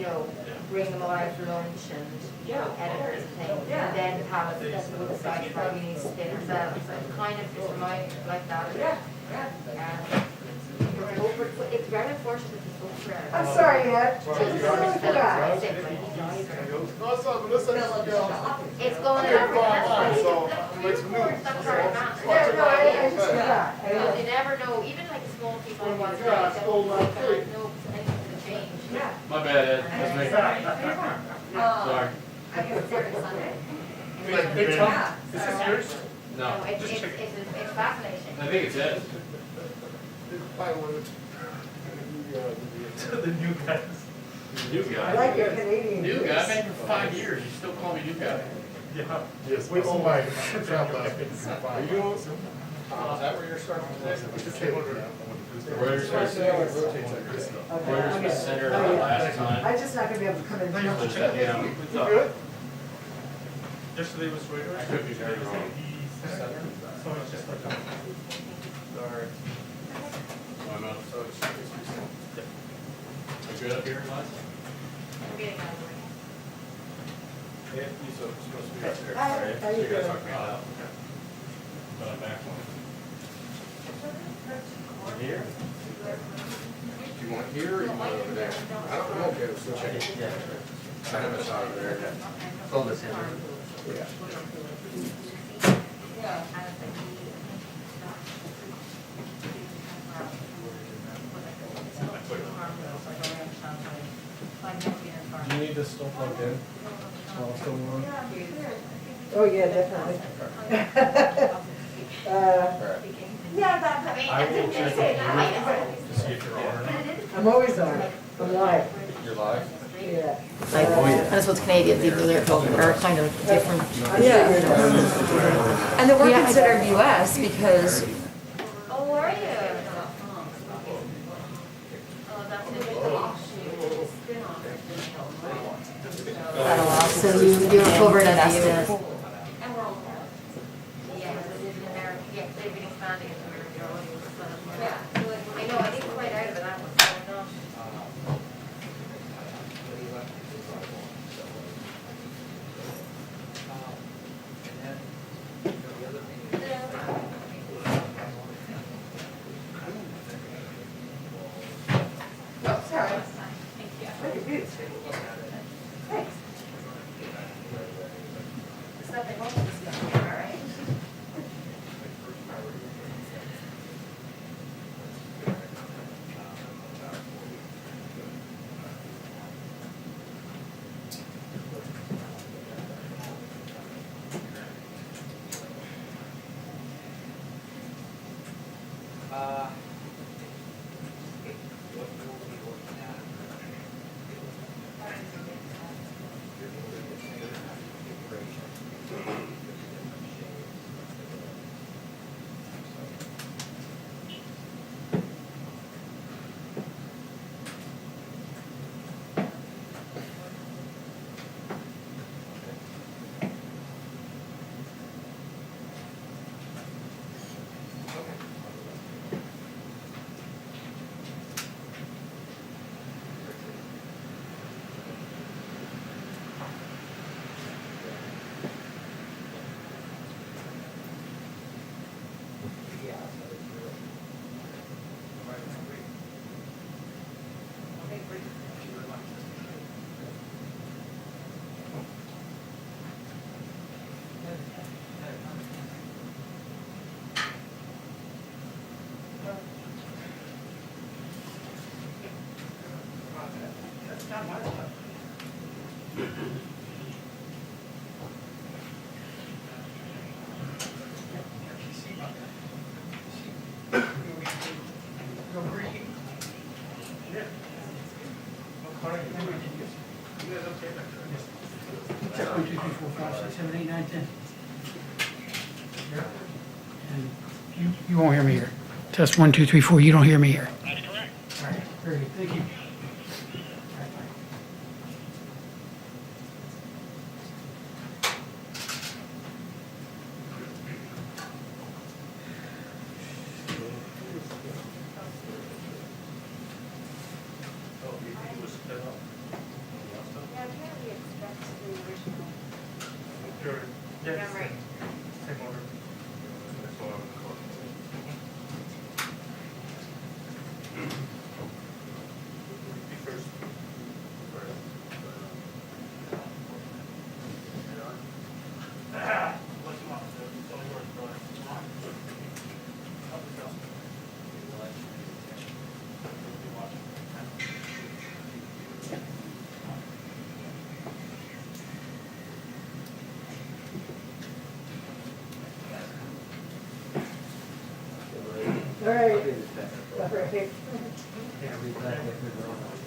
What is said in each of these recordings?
you know, bring them all out for lunch and, you know, editors and things. And then have it decide how we need to spin ourselves. So it kind of just remind me like that. It's very unfortunate that it's over. I'm sorry, Ed. It's Totally forgot. It's going every No, I just forgot. Because you never know, even like small people who want to know anything's gonna change. My bad, Ed, that's me. Sorry. I guess it's every Sunday. Big Tom, Is this yours? No, No, it's fascinating. I think it's Ed. The new guys. New I guy. like your Canadian. New guy, I've been here for 5 years, you still call me new guy? Yeah. Yes, we own my travel. Is that where you're starting today? Reuters was centered on last time. I'm just not gonna be able to come in. No, you have to check it out. You good? Yesterday was Raiders. I could be very wrong. So it's just like. Sorry. Oh, I'm out. You good up here, Liza? We're getting out of the way. Yeah, you're supposed to be up there. Hi, how you So you guys doing? talked me out. But I'm back one. Here? You want here or you want over there? I don't know, okay, let's go check it. I have a shot over there. Hold this in. Yeah. Do you need this still plugged in? While it's going on? Oh, yeah, definitely. I will check it to see if you're on or not. I'm always on. I'm live. You're live? Yeah. Like, that's what Canadians even are kind of different. Yeah. And that we're considered US because Oh, are you? Oh, that's so you're covered at estimate. Yeah, they've been expanding it to America. Yeah, I know, I didn't quite out of it, that one, so I'm not. Oh, sorry. Look at this. Thanks. It's nothing wrong with this stuff, all right? Check 1, 2, 3, 4, 5, 6, 7, 8, 9, 10. And you won't hear me here. Test 1, 2, 3, 4. You don't hear me here. That's correct. All right, very good. Thank you. All right, bye.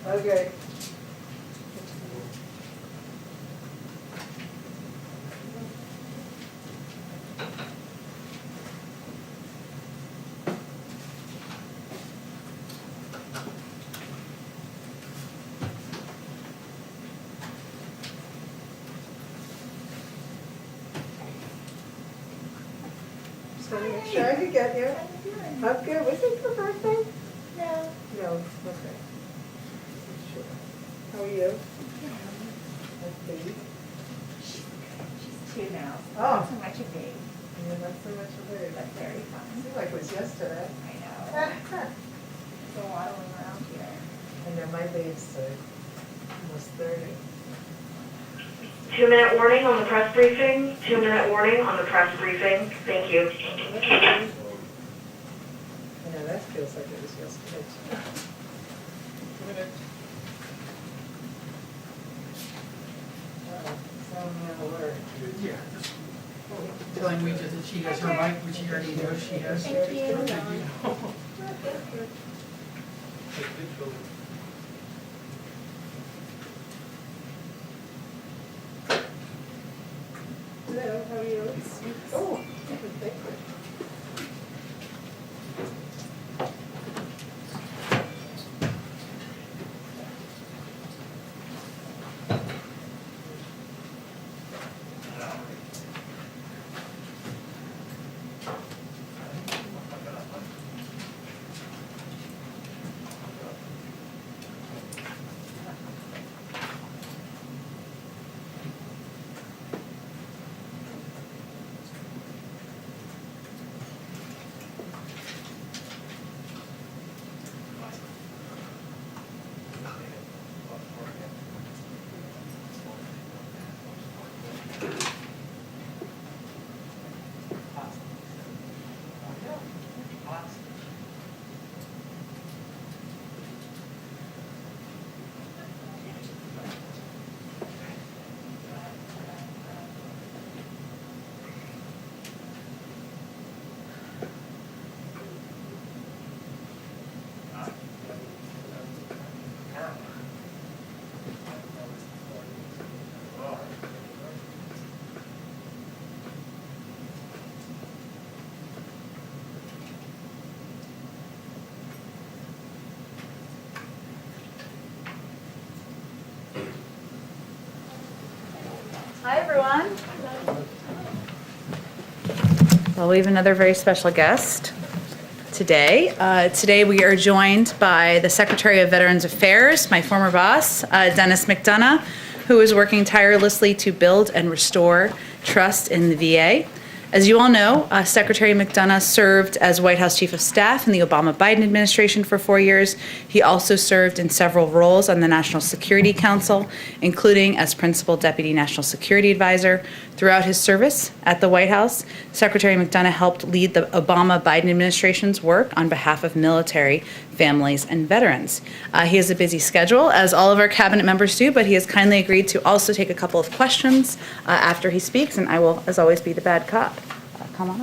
Okay. Just want to make sure I could get you. I'm good. Was it your birthday? No. No, okay. Sure. How are you? That's baby. She's 2 now. Oh. Not so much a babe, Yeah, not so much of it. but very fun. Seemed like it was yesterday. I know. So waddling around here. I know, my babe's almost 30. 2-minute warning on the press briefing. 2-minute warning on the press briefing. Thank you. I know, that feels like it was yesterday. Sound alert. Yeah. Telling Rita that she has her mic, which she already knows she has. Thank you. Hello, how are you? Oh, thank you. Hi, everyone. Well, we have another very special guest today. Today we are joined by the Secretary of Veterans Affairs, my former boss, Dennis McDonough, who is working tirelessly to build and restore trust in the VA. As you all know, Secretary McDonough served as White House Chief of Staff in the Obama-Biden administration for 4 years. He also served in several roles on the National Security Council, including as Principal Deputy National Security Advisor. Throughout his service at the White House, Secretary McDonough helped lead the Obama-Biden administration's work on behalf of military families and veterans. He has a busy schedule, as all of our cabinet members do, but he has kindly agreed to also take a couple of questions after he speaks, and I will, as always, be the bad cop. Come on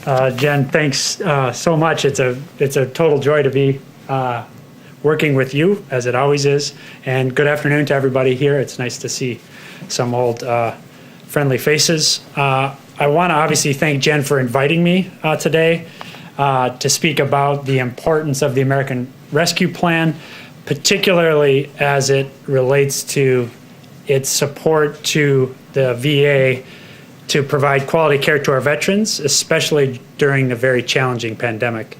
up. Jen, thanks so much. It's a total joy to be working with you, as it always is. And good afternoon to everybody here. It's nice to see some old friendly faces. I want to obviously thank Jen for inviting me today to speak about the importance of the American Rescue Plan, particularly as it relates to its support to the VA to provide quality care to our veterans, especially during the very challenging pandemic.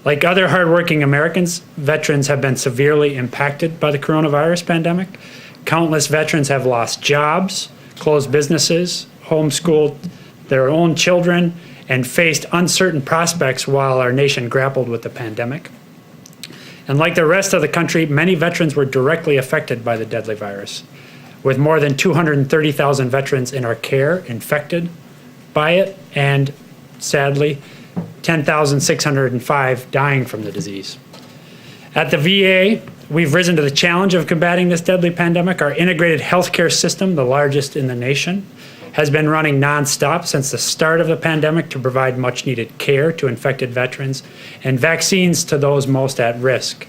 Like other hardworking Americans, veterans have been severely impacted by the coronavirus pandemic. Countless veterans have lost jobs, closed businesses, homeschooled their own children, and faced uncertain prospects while our nation grappled with the pandemic. And like the rest of the country, many veterans were directly affected by the deadly virus, with more than 230,000 veterans in our care infected by it, and sadly, 10,605 dying from the disease. At the VA, we've risen to the challenge of combating this deadly pandemic. Our integrated healthcare system, the largest in the nation, has been running nonstop since the start of the pandemic to provide much needed care to infected veterans and vaccines to those most at risk.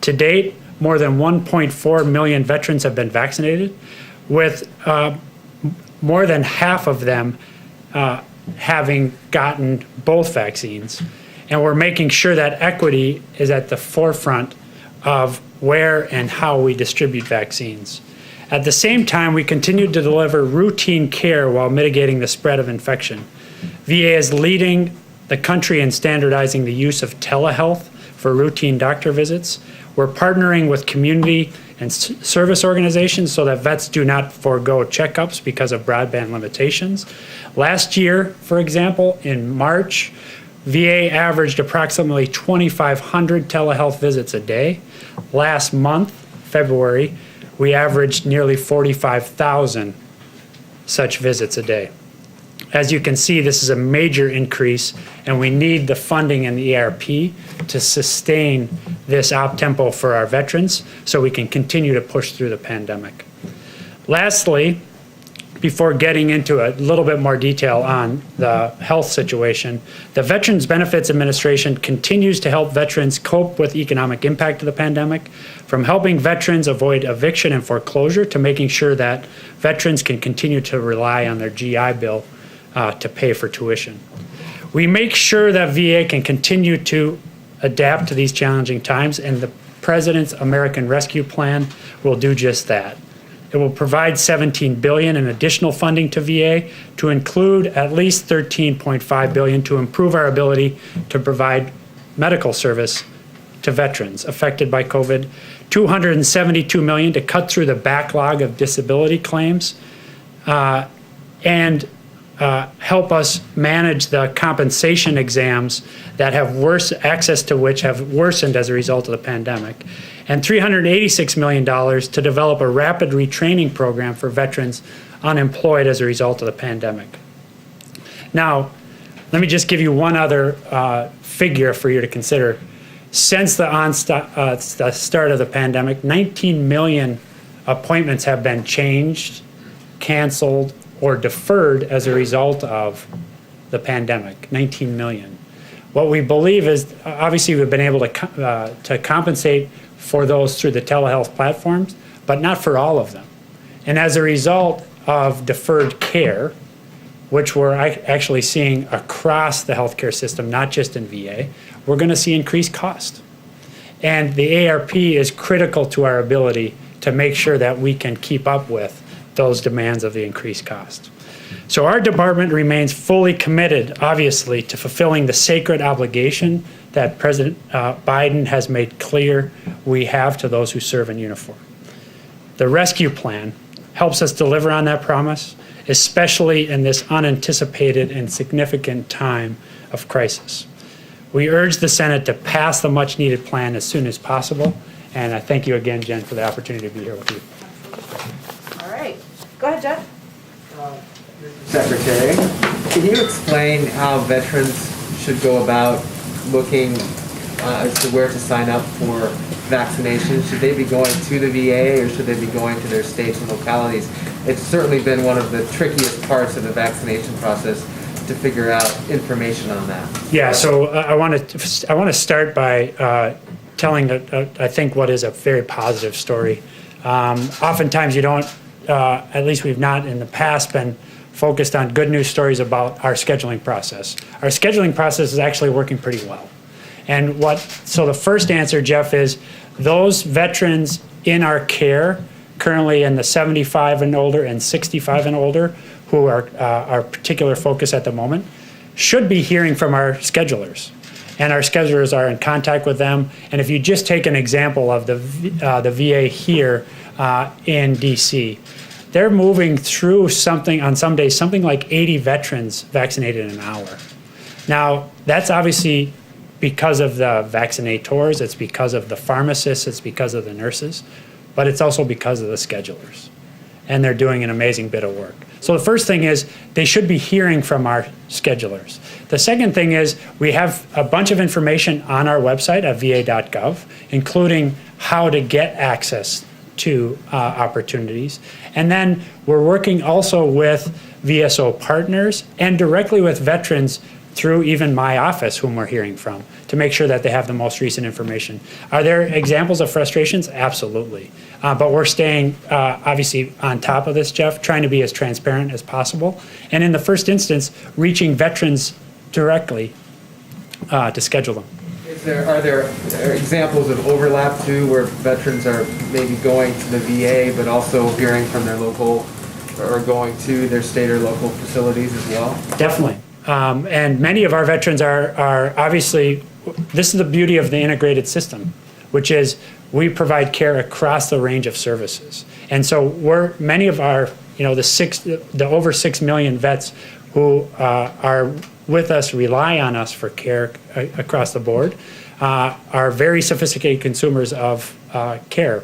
To date, more than 1.4 million veterans have been vaccinated, with more than half of them having gotten both vaccines. And we're making sure that equity is at the forefront of where and how we distribute vaccines. At the same time, we continue to deliver routine care while mitigating the spread of infection. VA is leading the country in standardizing the use of telehealth for routine doctor visits. We're partnering with community and service organizations so that vets do not forego checkups because of broadband limitations. Last year, for example, in March, VA averaged approximately 2,500 telehealth visits a day. Last month, February, we averaged nearly 45,000 such visits a day. As you can see, this is a major increase, and we need the funding in the ARP to sustain this op-tempo for our veterans so we can continue to push through the pandemic. Lastly, before getting into a little bit more detail on the health situation, the Veterans Benefits Administration continues to help veterans cope with the economic impact of the pandemic, from helping veterans avoid eviction and foreclosure to making sure that veterans can continue to rely on their GI Bill to pay for tuition. We make sure that VA can continue to adapt to these challenging times, and the President's American Rescue Plan will do just that. It will provide $17 billion in additional funding to VA, to include at least $13.5 billion to improve our ability to provide medical service to veterans affected by COVID, $272 million to cut through the backlog of disability claims, and help us manage the compensation exams that have access to which have worsened as a result of the pandemic, and $386 million to develop a rapid retraining program for veterans unemployed as a result of the pandemic. Now, let me just give you one other figure for you to consider. Since the start of the pandemic, 19 million appointments have been changed, canceled, or deferred as a result of the pandemic, 19 million. What we believe is, obviously we've been able to compensate for those through the telehealth platforms, but not for all of them. And as a result of deferred care, which we're actually seeing across the healthcare system, not just in VA, we're gonna see increased cost. And the ARP is critical to our ability to make sure that we can keep up with those demands of the increased cost. So our department remains fully committed, obviously, to fulfilling the sacred obligation that President Biden has made clear we have to those who serve in uniform. The rescue plan helps us deliver on that promise, especially in this unanticipated and significant time of crisis. We urge the Senate to pass the much-needed plan as soon as possible, and I thank you again, Jen, for the opportunity to be here with you. All right. Go ahead, Jeff. Secretary, can you explain how veterans should go about looking as to where to sign up for vaccinations? Should they be going to the VA or should they be going to their states and localities? It's certainly been one of the trickiest parts of the vaccination process to figure out information on that. Yeah, so I want to start by telling, I think, what is a very positive story. Oftentimes you don't, at least we've not in the past been focused on good news stories about our scheduling process. Our scheduling process is actually working pretty well. And so the first answer, Jeff, is those veterans in our care, currently in the 75 and older and 65 and older, who are our particular focus at the moment, should be hearing from our schedulers. And our schedulers are in contact with them. And if you just take an example of the VA here in DC, they're moving through on some days, something like 80 veterans vaccinated in an hour. Now, that's obviously because of the vaccinators, it's because of the pharmacists, it's because of the nurses, but it's also because of the schedulers. And they're doing an amazing bit of work. So the first thing is they should be hearing from our schedulers. The second thing is we have a bunch of information on our website at va.gov, including how to get access to opportunities. And then we're working also with VSO partners and directly with veterans through even my office, whom we're hearing from, to make sure that they have the most recent information. Are there examples of frustrations? Absolutely. But we're staying obviously on top of this, Jeff, trying to be as transparent as possible. And in the first instance, reaching veterans directly to schedule them. Are there examples of overlap too, where veterans are maybe going to the VA, but also hearing from their local, or going to their state or local facilities as well? Definitely. And many of our veterans are obviously, this is the beauty of the integrated system, which is we provide care across the range of services. And so many of our, the over 6 million vets who are with us, rely on us for care across the board, are very sophisticated consumers of care.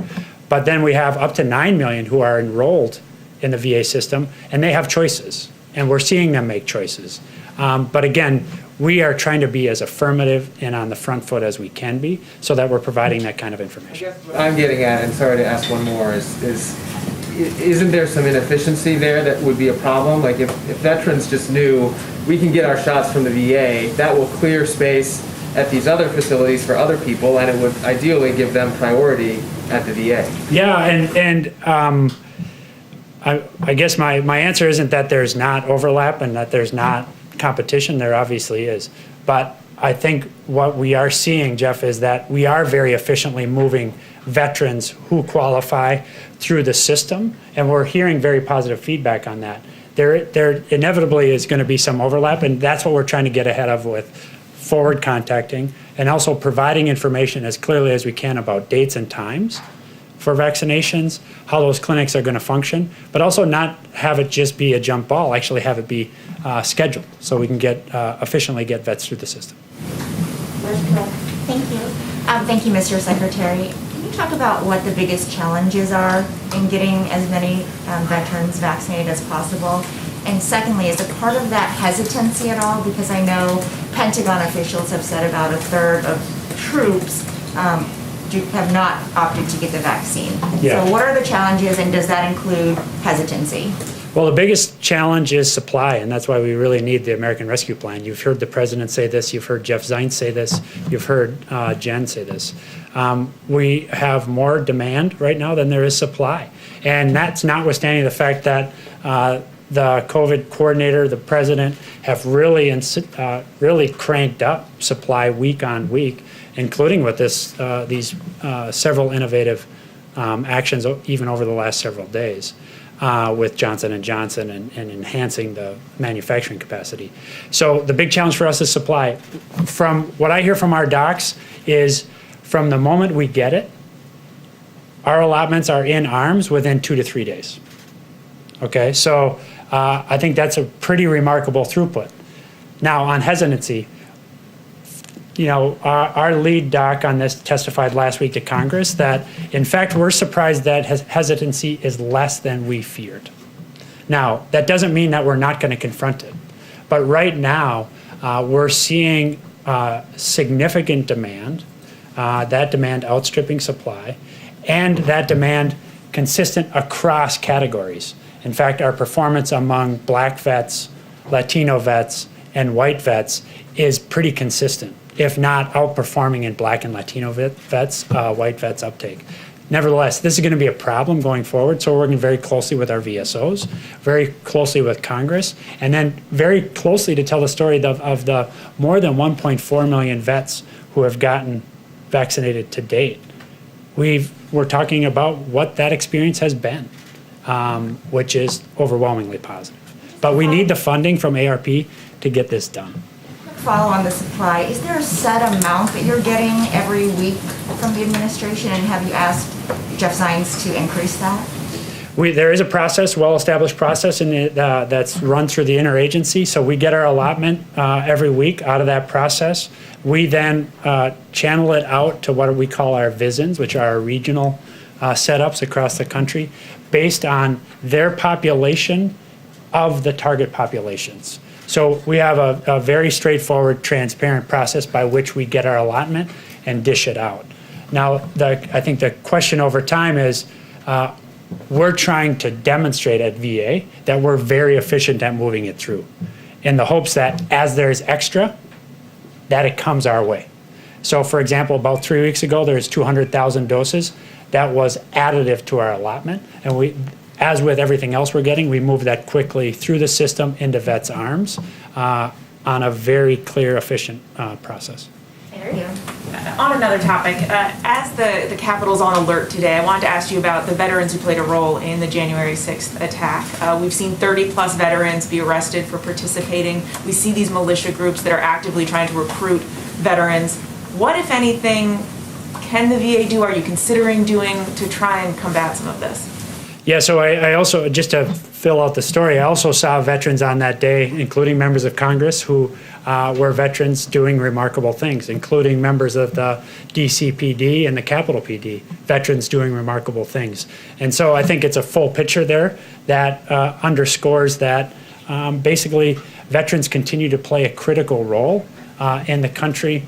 But then we have up to 9 million who are enrolled in the VA system, and they have choices, and we're seeing them make choices. But again, we are trying to be as affirmative and on the front foot as we can be, so that we're providing that kind of information. What I'm getting at, and sorry to ask one more, isn't there some inefficiency there that would be a problem? Like if veterans just knew we can get our shots from the VA, that will clear space at these other facilities for other people, and it would ideally give them priority at the VA. Yeah, and I guess my answer isn't that there's not overlap and that there's not competition. There obviously is. But I think what we are seeing, Jeff, is that we are very efficiently moving veterans who qualify through the system, and we're hearing very positive feedback on that. There inevitably is going to be some overlap, and that's what we're trying to get ahead of with forward contacting and also providing information as clearly as we can about dates and times for vaccinations, how those clinics are going to function, but also not have it just be a jump ball, actually have it be scheduled so we can efficiently get vets through the system. Thank you. Thank you, Mr. Secretary. Can you talk about what the biggest challenges are in getting as many veterans vaccinated as possible? And secondly, is a part of that hesitancy at all? Because I know Pentagon officials have said about a third of troops have not opted to get the vaccine. Yeah. So what are the challenges, and does that include hesitancy? Well, the biggest challenge is supply, and that's why we really need the American Rescue Plan. You've heard the president say this, you've heard Jeff Zients say this, you've heard Jen say this. We have more demand right now than there is supply. And that's notwithstanding the fact that the COVID coordinator, the president, have really cranked up supply week on week, including with these several innovative actions even over the last several days. With Johnson & Johnson and enhancing the manufacturing capacity. So the big challenge for us is supply. From what I hear from our docs is from the moment we get it, our allotments are in arms within 2 to 3 days. Okay, so I think that's a pretty remarkable throughput. Now on hesitancy, our lead doc on this testified last week to Congress that, in fact, we're surprised that hesitancy is less than we feared. Now, that doesn't mean that we're not going to confront it. But right now, we're seeing significant demand, that demand outstripping supply, and that demand consistent across categories. In fact, our performance among Black vets, Latino vets, and white vets is pretty consistent, if not outperforming in Black and Latino vets, white vets uptake. Nevertheless, this is going to be a problem going forward, so we're working very closely with our VSOs, very closely with Congress, and then very closely to tell the story of the more than 1.4 million vets who have gotten vaccinated to date. We're talking about what that experience has been, which is overwhelmingly positive. But we need the funding from ARP to get this done. Follow on the supply, is there a set amount that you're getting every week from the administration, and have you asked Jeff Zients to increase that? There is a process, well-established process that's run through the interagency, so we get our allotment every week out of that process. We then channel it out to what we call our VISNs, which are our regional setups across the country, based on their population of the target populations. So we have a very straightforward, transparent process by which we get our allotment and dish it out. Now, I think the question over time is, we're trying to demonstrate at VA that we're very efficient at moving it through, in the hopes that as there's extra, that it comes our way. So for example, about 3 weeks ago, there's 200,000 doses. That was additive to our allotment. And we, as with everything else we're getting, we move that quickly through the system into vets' arms on a very clear, efficient process. Thank you. On another topic, as the Capitol's on alert today, I wanted to ask you about the veterans who played a role in the January 6th attack. We've seen 30-plus veterans be arrested for participating. We see these militia groups that are actively trying to recruit veterans. What, if anything, can the VA do? Are you considering doing to try and combat some of this? Yeah, so I also, just to fill out the story, I also saw veterans on that day, including members of Congress who were veterans doing remarkable things, including members of the DCPD and the Capitol PD, veterans doing remarkable things. And so I think it's a full picture there that underscores that basically veterans continue to play a critical role in the country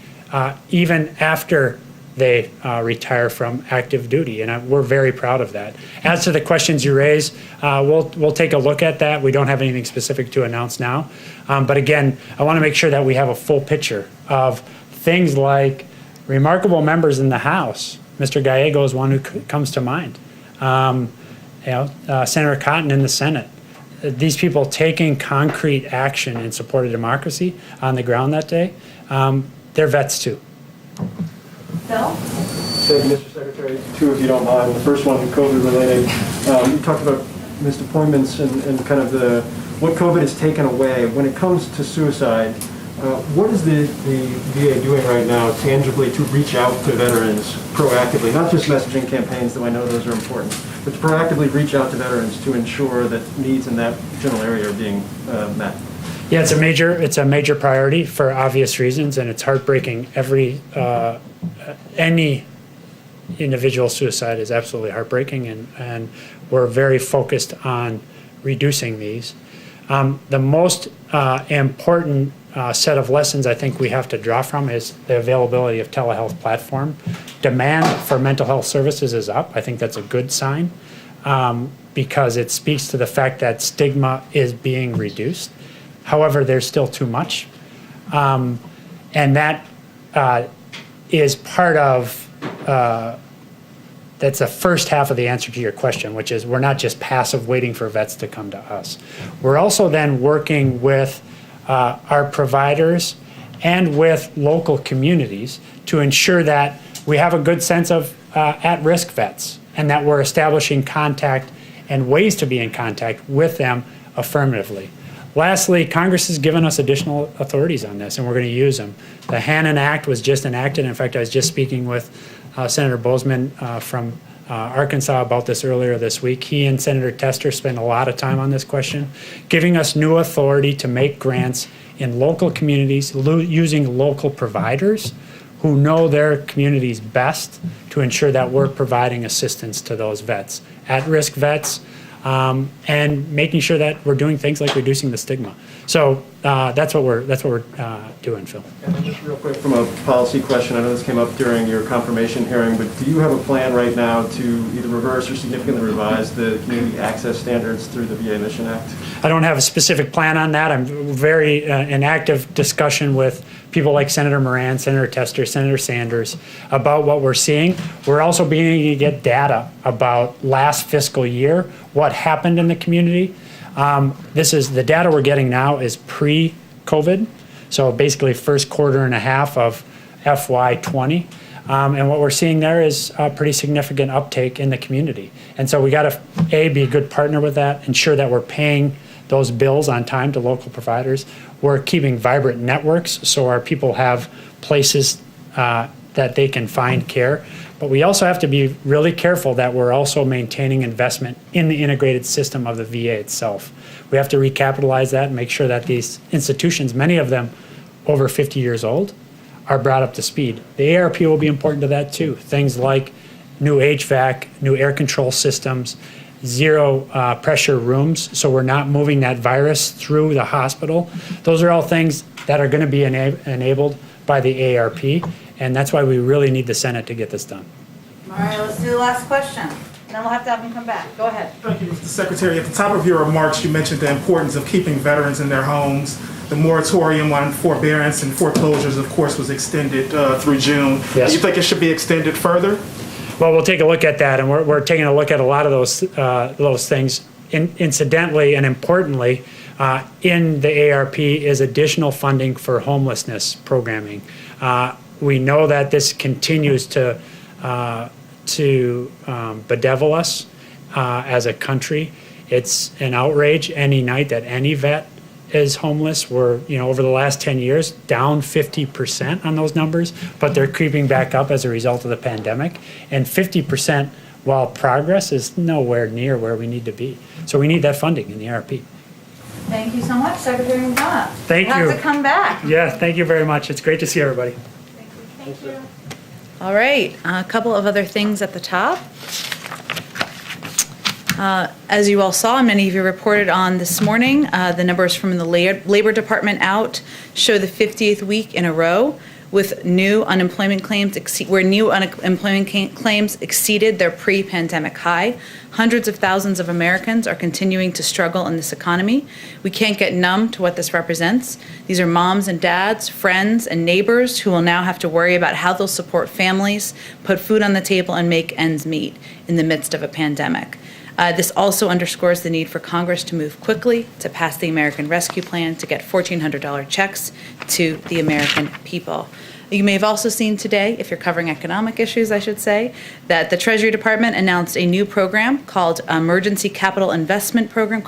even after they retire from active duty, and we're very proud of that. As to the questions you raise, we'll take a look at that. We don't have anything specific to announce now, but again, I want to make sure that we have a full picture of things like remarkable members in the House. Mr. Gallego is one who comes to mind. Senator Cotton in the Senate. These people taking concrete action in support of democracy on the ground that day, they're vets too. Phil? Thank you, Mr. Secretary. Two, if you don't mind. The first one, COVID related. You talked about missed appointments and kind of what COVID has taken away. When it comes to suicide, what is the VA doing right now tangibly to reach out to veterans proactively? Not just messaging campaigns, though I know those are important, but to proactively reach out to veterans to ensure that needs in that general area are being met. Yeah, it's a major priority for obvious reasons, and it's heartbreaking. Any individual suicide is absolutely heartbreaking, and we're very focused on reducing these. The most important set of lessons I think we have to draw from is the availability of telehealth platform. Demand for mental health services is up. I think that's a good sign because it speaks to the fact that stigma is being reduced. However, there's still too much. And that is part of, that's the first half of the answer to your question, which is we're not just passive waiting for vets to come to us. We're also then working with our providers and with local communities to ensure that we have a good sense of at-risk vets and that we're establishing contact and ways to be in contact with them affirmatively. Lastly, Congress has given us additional authorities on this, and we're going to use them. The Hannon Act was just enacted. In fact, I was just speaking with Senator Bozeman from Arkansas about this earlier this week. He and Senator Tester spent a lot of time on this question, giving us new authority to make grants in local communities using local providers who know their communities best to ensure that we're providing assistance to those vets, at-risk vets, and making sure that we're doing things like reducing the stigma. So that's what we're doing, Phil. And then just real quick from a policy question, I know this came up during your confirmation hearing, but do you have a plan right now to either reverse or significantly revise the community access standards through the VA Mission Act? I don't have a specific plan on that. I'm very in active discussion with people like Senator Moran, Senator Tester, Senator Sanders about what we're seeing. We're also beginning to get data about last fiscal year, what happened in the community. This is the data we're getting now is pre-COVID, so basically first quarter and a half of FY20. And what we're seeing there is a pretty significant uptake in the community. And so we got to, be a good partner with that, ensure that we're paying those bills on time to local providers. We're keeping vibrant networks so our people have places that they can find care. But we also have to be really careful that we're also maintaining investment in the integrated system of the VA itself. We have to recapitalize that and make sure that these institutions, many of them over 50 years old, are brought up to speed. The ARP will be important to that too. Things like new HVAC, new air control systems, zero pressure rooms, so we're not moving that virus through the hospital. Those are all things that are going to be enabled by the ARP, and that's why we really need the Senate to get this done. All right, let's do the last question. and then we'll have to have him come back. Go ahead. Thank you, Mr. Secretary. At the top of your remarks, you mentioned the importance of keeping veterans in their homes. The moratorium on forbearance and foreclosures, of course, was extended through June. Yes. Do you think it should be extended further? Well, we'll take a look at that, and we're taking a look at a lot of those things. Incidentally and importantly, in the ARP is additional funding for homelessness programming. We know that this continues to bedevil us as a country. It's an outrage any night that any vet is homeless. We're, over the last 10 years, down 50% on those numbers, but they're creeping back up as a result of the pandemic. And 50%, while progress, is nowhere near where we need to be. So we need that funding in the ARP. Thank you so much, Secretary McDonough. Thank you. Have to come back. Yeah, thank you very much. It's great to see everybody. Thank you. All right, a couple of other things at the top. As you all saw, many of you reported on this morning, the numbers from the Labor Department out show the 50th week in a row with new unemployment claims claims exceeded their pre-pandemic high. Hundreds of thousands of Americans are continuing to struggle in this economy. We can't get numb to what this represents. These are moms and dads, friends and neighbors who will now have to worry about how they'll support families, put food on the table, and make ends meet in the midst of a pandemic. This also underscores the need for Congress to move quickly to pass the American Rescue Plan to get $1,400 checks to the American people. You may have also seen today, if you're covering economic issues, I should say, that the Treasury Department announced a new program called the Emergency Capital Investment Program.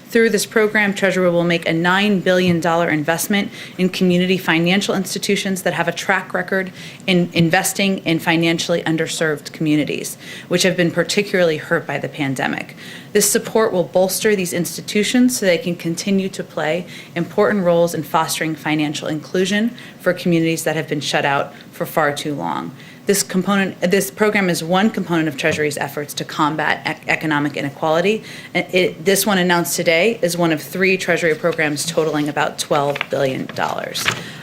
Through this program, Treasury will make a $9 billion investment in community financial institutions that have a track record in investing in financially underserved communities, which have been particularly hurt by the pandemic. This support will bolster these institutions so they can continue to play important roles in fostering financial inclusion for communities that have been shut out for far too long. This program is one component of Treasury's efforts to combat economic inequality. This one announced today is one of 3 Treasury programs totaling about $12 billion.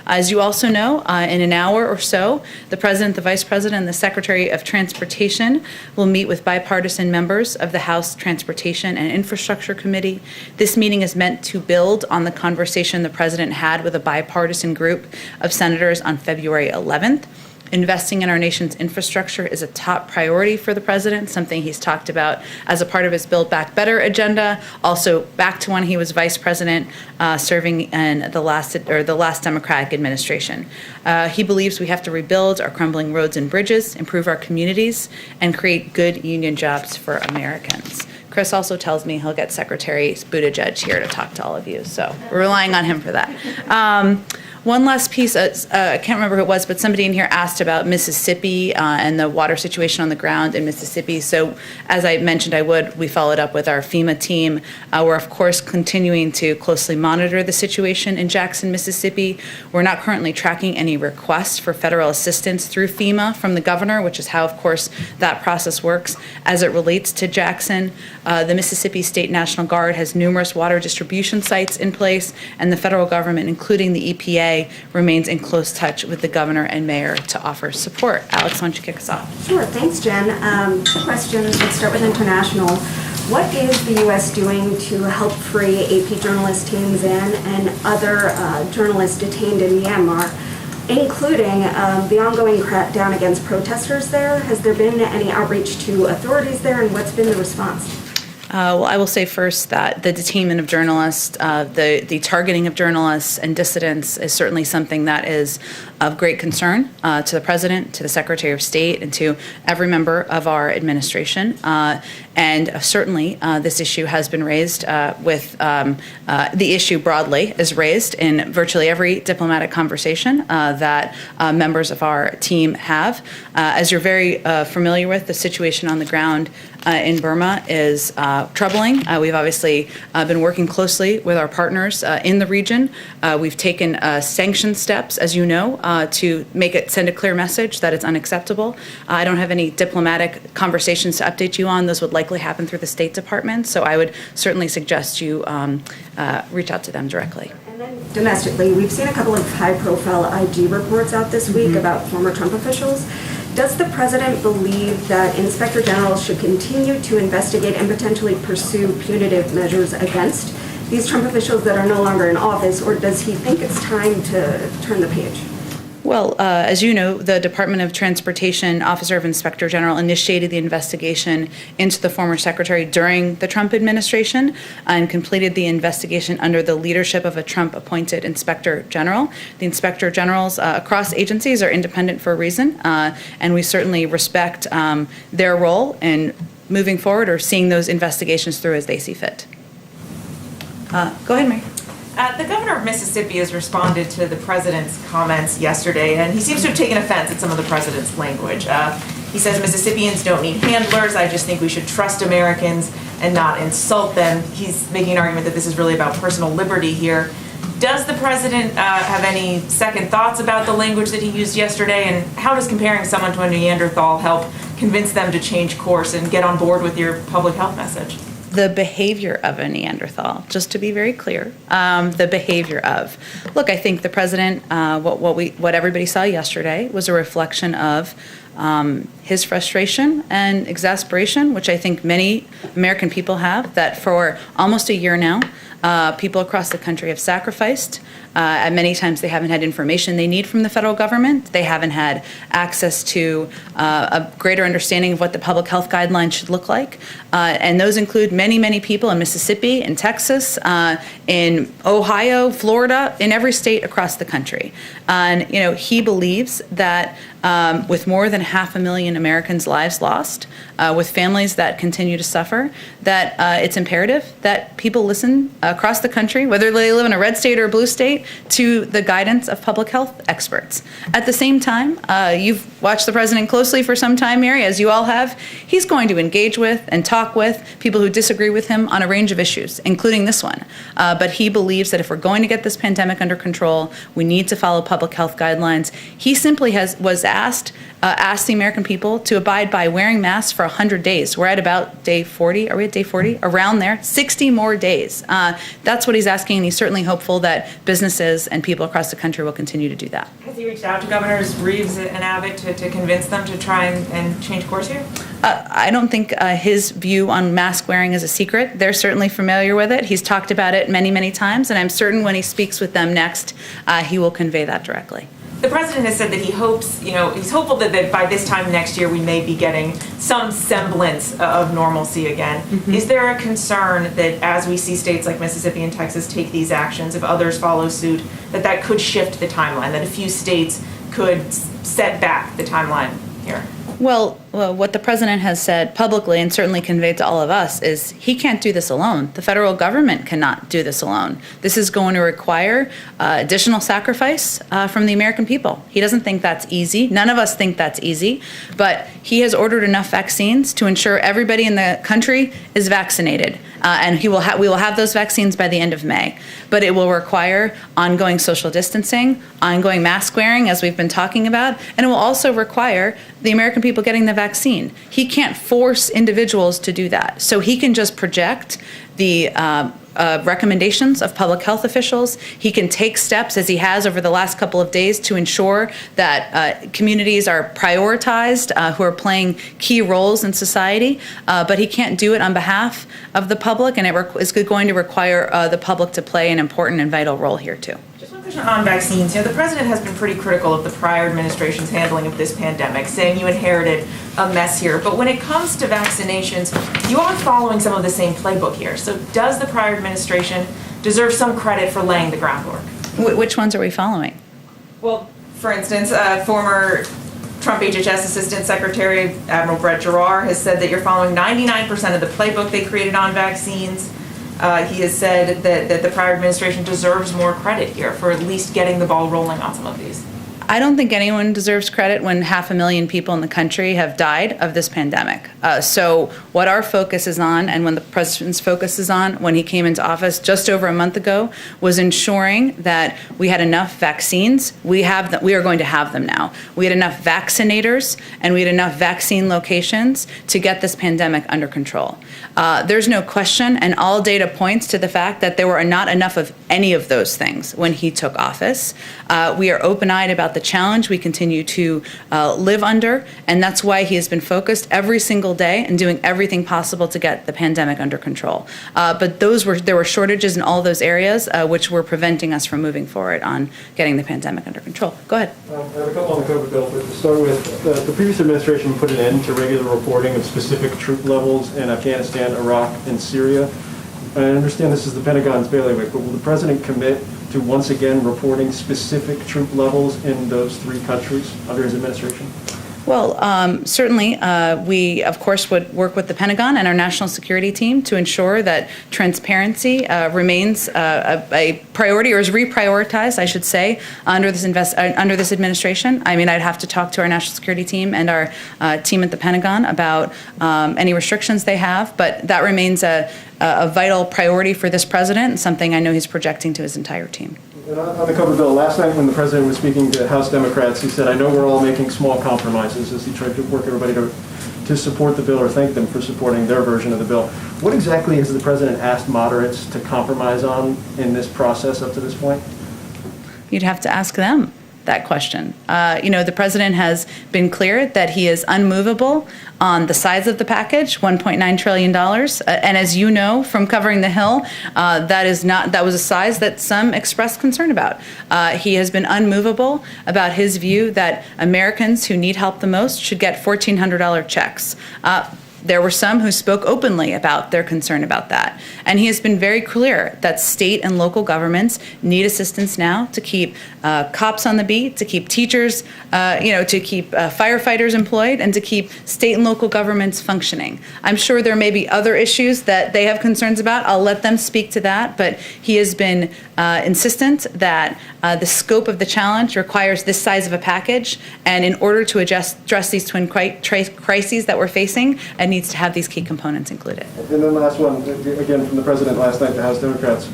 As you also know, in an hour or so, the President, the Vice President, and the Secretary of Transportation will meet with bipartisan members of the House Transportation and Infrastructure Committee. This meeting is meant to build on the conversation the President had with a bipartisan group of senators on February 11th. Investing in our nation's infrastructure is a top priority for the President, something he's talked about as a part of his Build Back Better agenda, also back to when he was Vice President, serving in the last Democratic administration. He believes we have to rebuild our crumbling roads and bridges, improve our communities, and create good union jobs for Americans. Chris also tells me he'll get Secretary Buttigieg here to talk to all of you, so we're relying on him for that. One last piece, I can't remember who it was, but somebody in here asked about Mississippi and the water situation on the ground in Mississippi. So as I mentioned we followed up with our FEMA team. We're, of course, continuing to closely monitor the situation in Jackson, Mississippi. We're not currently tracking any requests for federal assistance through FEMA from the governor, which is how, of course, that process works as it relates to Jackson. The Mississippi State National Guard has numerous water distribution sites in place, and the federal government, including the EPA, remains in close touch with the governor and mayor to offer support. Alex, why don't you kick us off? Sure, thanks, Jen. Two questions. Let's start with international. What is the U.S. doing to help free AP journalist Thein Sein and other journalists detained in Myanmar, including the ongoing crackdown against protesters there? Has there been any outreach to authorities there, and what's been the response? Well, I will say first that the detainment of journalists, the targeting of journalists and dissidents is certainly something that is of great concern to the President, to the Secretary of State, and to every member of our administration. And certainly this issue has been raised the issue broadly is raised in virtually every diplomatic conversation that members of our team have. As you're very familiar with, the situation on the ground in Burma is troubling. We've obviously been working closely with our partners in the region. We've taken sanction steps, as you know, to send a clear message that it's unacceptable. I don't have any diplomatic conversations to update you on. Those would likely happen through the State Department, so I would certainly suggest you reach out to them directly. And then domestically, we've seen a couple of high-profile IG reports out this week about former Trump officials. Does the president believe that Inspector General should continue to investigate and potentially pursue punitive measures against these Trump officials that are no longer in office, or does he think it's time to turn the page? Well, as you know, the Department of Transportation Officer of Inspector General initiated the investigation into the former secretary during the Trump administration and completed the investigation under the leadership of a Trump-appointed Inspector General. The Inspector Generals across agencies are independent for a reason, and we certainly respect their role in moving forward or seeing those investigations through as they see fit. Go ahead, Mary. The governor of Mississippi has responded to the president's comments yesterday, and he seems to have taken offense at some of the president's language. He says Mississippians don't need handlers. I just think we should trust Americans and not insult them. He's making an argument that this is really about personal liberty here. Does the president have any second thoughts about the language that he used yesterday, and how does comparing someone to a Neanderthal help convince them to change course and get on board with your public health message? The behavior of a Neanderthal, just to be very clear, the behavior of. Look, I think the president, what everybody saw yesterday was a reflection of his frustration and exasperation, which I think many American people have, that for almost a year now, people across the country have sacrificed. And many times they haven't had information they need from the federal government. They haven't had access to a greater understanding of what the public health guidelines should look like. And those include many, many people in Mississippi, in Texas, in Ohio, Florida, in every state across the country. And, he believes that with more than 500,000 Americans' lives lost, with families that continue to suffer, that it's imperative that people listen across the country, whether they live in a red state or a blue state, to the guidance of public health experts. At the same time, you've watched the president closely for some time, Mary, as you all have. He's going to engage with and talk with people who disagree with him on a range of issues, including this one. But he believes that if we're going to get this pandemic under control, we need to follow public health guidelines. He simply was asked the American people to abide by wearing masks for 100 days. We're at about day 40. Are we at day 40? Around there. 60 more days. That's what he's asking, and he's certainly hopeful that businesses and people across the country will continue to do that. Has he reached out to Governors Reeves and Abbott to convince them to try and change course here? I don't think his view on mask wearing is a secret. They're certainly familiar with it. He's talked about it many, many times, and I'm certain when he speaks with them next, he will convey that directly. The president has said that he hopes, he's hopeful that by this time next year we may be getting some semblance of normalcy again. Mm-hmm. Is there a concern that as we see states like Mississippi and Texas take these actions, if others follow suit, that could shift the timeline, that a few states could set back the timeline here? Well, what the president has said publicly and certainly conveyed to all of us is he can't do this alone. The federal government cannot do this alone. This is going to require additional sacrifice from the American people. He doesn't think that's easy. None of us think that's easy. But he has ordered enough vaccines to ensure everybody in the country is vaccinated. And we will have those vaccines by the end of May. But it will require ongoing social distancing, ongoing mask wearing, as we've been talking about, and it will also require the American people getting the vaccine. He can't force individuals to do that. So he can just project the recommendations of public health officials. He can take steps, as he has over the last couple of days, to ensure that communities are prioritized, who are playing key roles in society. But he can't do it on behalf of the public, and it is going to require the public to play an important and vital role here, too. Just one question on vaccines. The president has been pretty critical of the prior administration's handling of this pandemic, saying you inherited a mess here. But when it comes to vaccinations, you are following some of the same playbook here. So does the prior administration deserve some credit for laying the groundwork? Which ones are we following? Well, for instance, former Trump HHS Assistant Secretary Admiral Brett Giroir has said that you're following 99% of the playbook they created on vaccines. He has said that the prior administration deserves more credit here for at least getting the ball rolling on some of these. I don't think anyone deserves credit when 500,000 people in the country have died of this pandemic. So what our focus is on, and when the president's focus is on when he came into office just over a month ago, was ensuring that we had enough vaccines. We are going to have them now. We had enough vaccinators and we had enough vaccine locations to get this pandemic under control. There's no question, and all data points to the fact that there were not enough of any of those things when he took office. We are open-eyed about about the challenge we continue to live under, and that's why he has been focused every single day and doing everything possible to get the pandemic under control. But there were shortages in all those areas, which were preventing us from moving forward on getting the pandemic under control. Go ahead. I have a couple on the COVID bill, but to start with, the previous administration put an end to regular reporting of specific troop levels in Afghanistan, Iraq, and Syria. I understand this is the Pentagon's bailiwick, but will the president commit to once again reporting specific troop levels in those 3 countries under his administration? Well, certainly, we, of course, would work with the Pentagon and our national security team to ensure that transparency remains a priority, or is reprioritized, I should say, under this administration. I mean, I'd have to talk to our national security team and our team at the Pentagon about any restrictions they have, but that remains a vital priority for this president, and something I know he's projecting to his entire team. And on the COVID bill, last night when the president was speaking to House Democrats, he said, "I know we're all making small compromises," as he tried to work everybody to support the bill or thank them for supporting their version of the bill. What exactly has the president asked moderates to compromise on in this process up to this point? You'd have to ask them that question. The president has been clear that he is unmovable on the size of the package, $1.9 trillion. And as you know from covering the Hill, that was a size that some expressed concern about. He has been unmovable about his view that Americans who need help the most should get $1,400 checks. There were some who spoke openly about their concern about that. And he has been very clear that state and local governments need assistance now to keep cops on the beat, to keep teachers, to keep firefighters employed, and to keep state and local governments functioning. I'm sure there may be other issues that they have concerns about. I'll let them speak to that. But he has been insistent that the scope of the challenge requires this size of a package. And in order to address these twin crises that we're facing, it needs to have these key components included. And then last one, again from the president last night to House Democrats.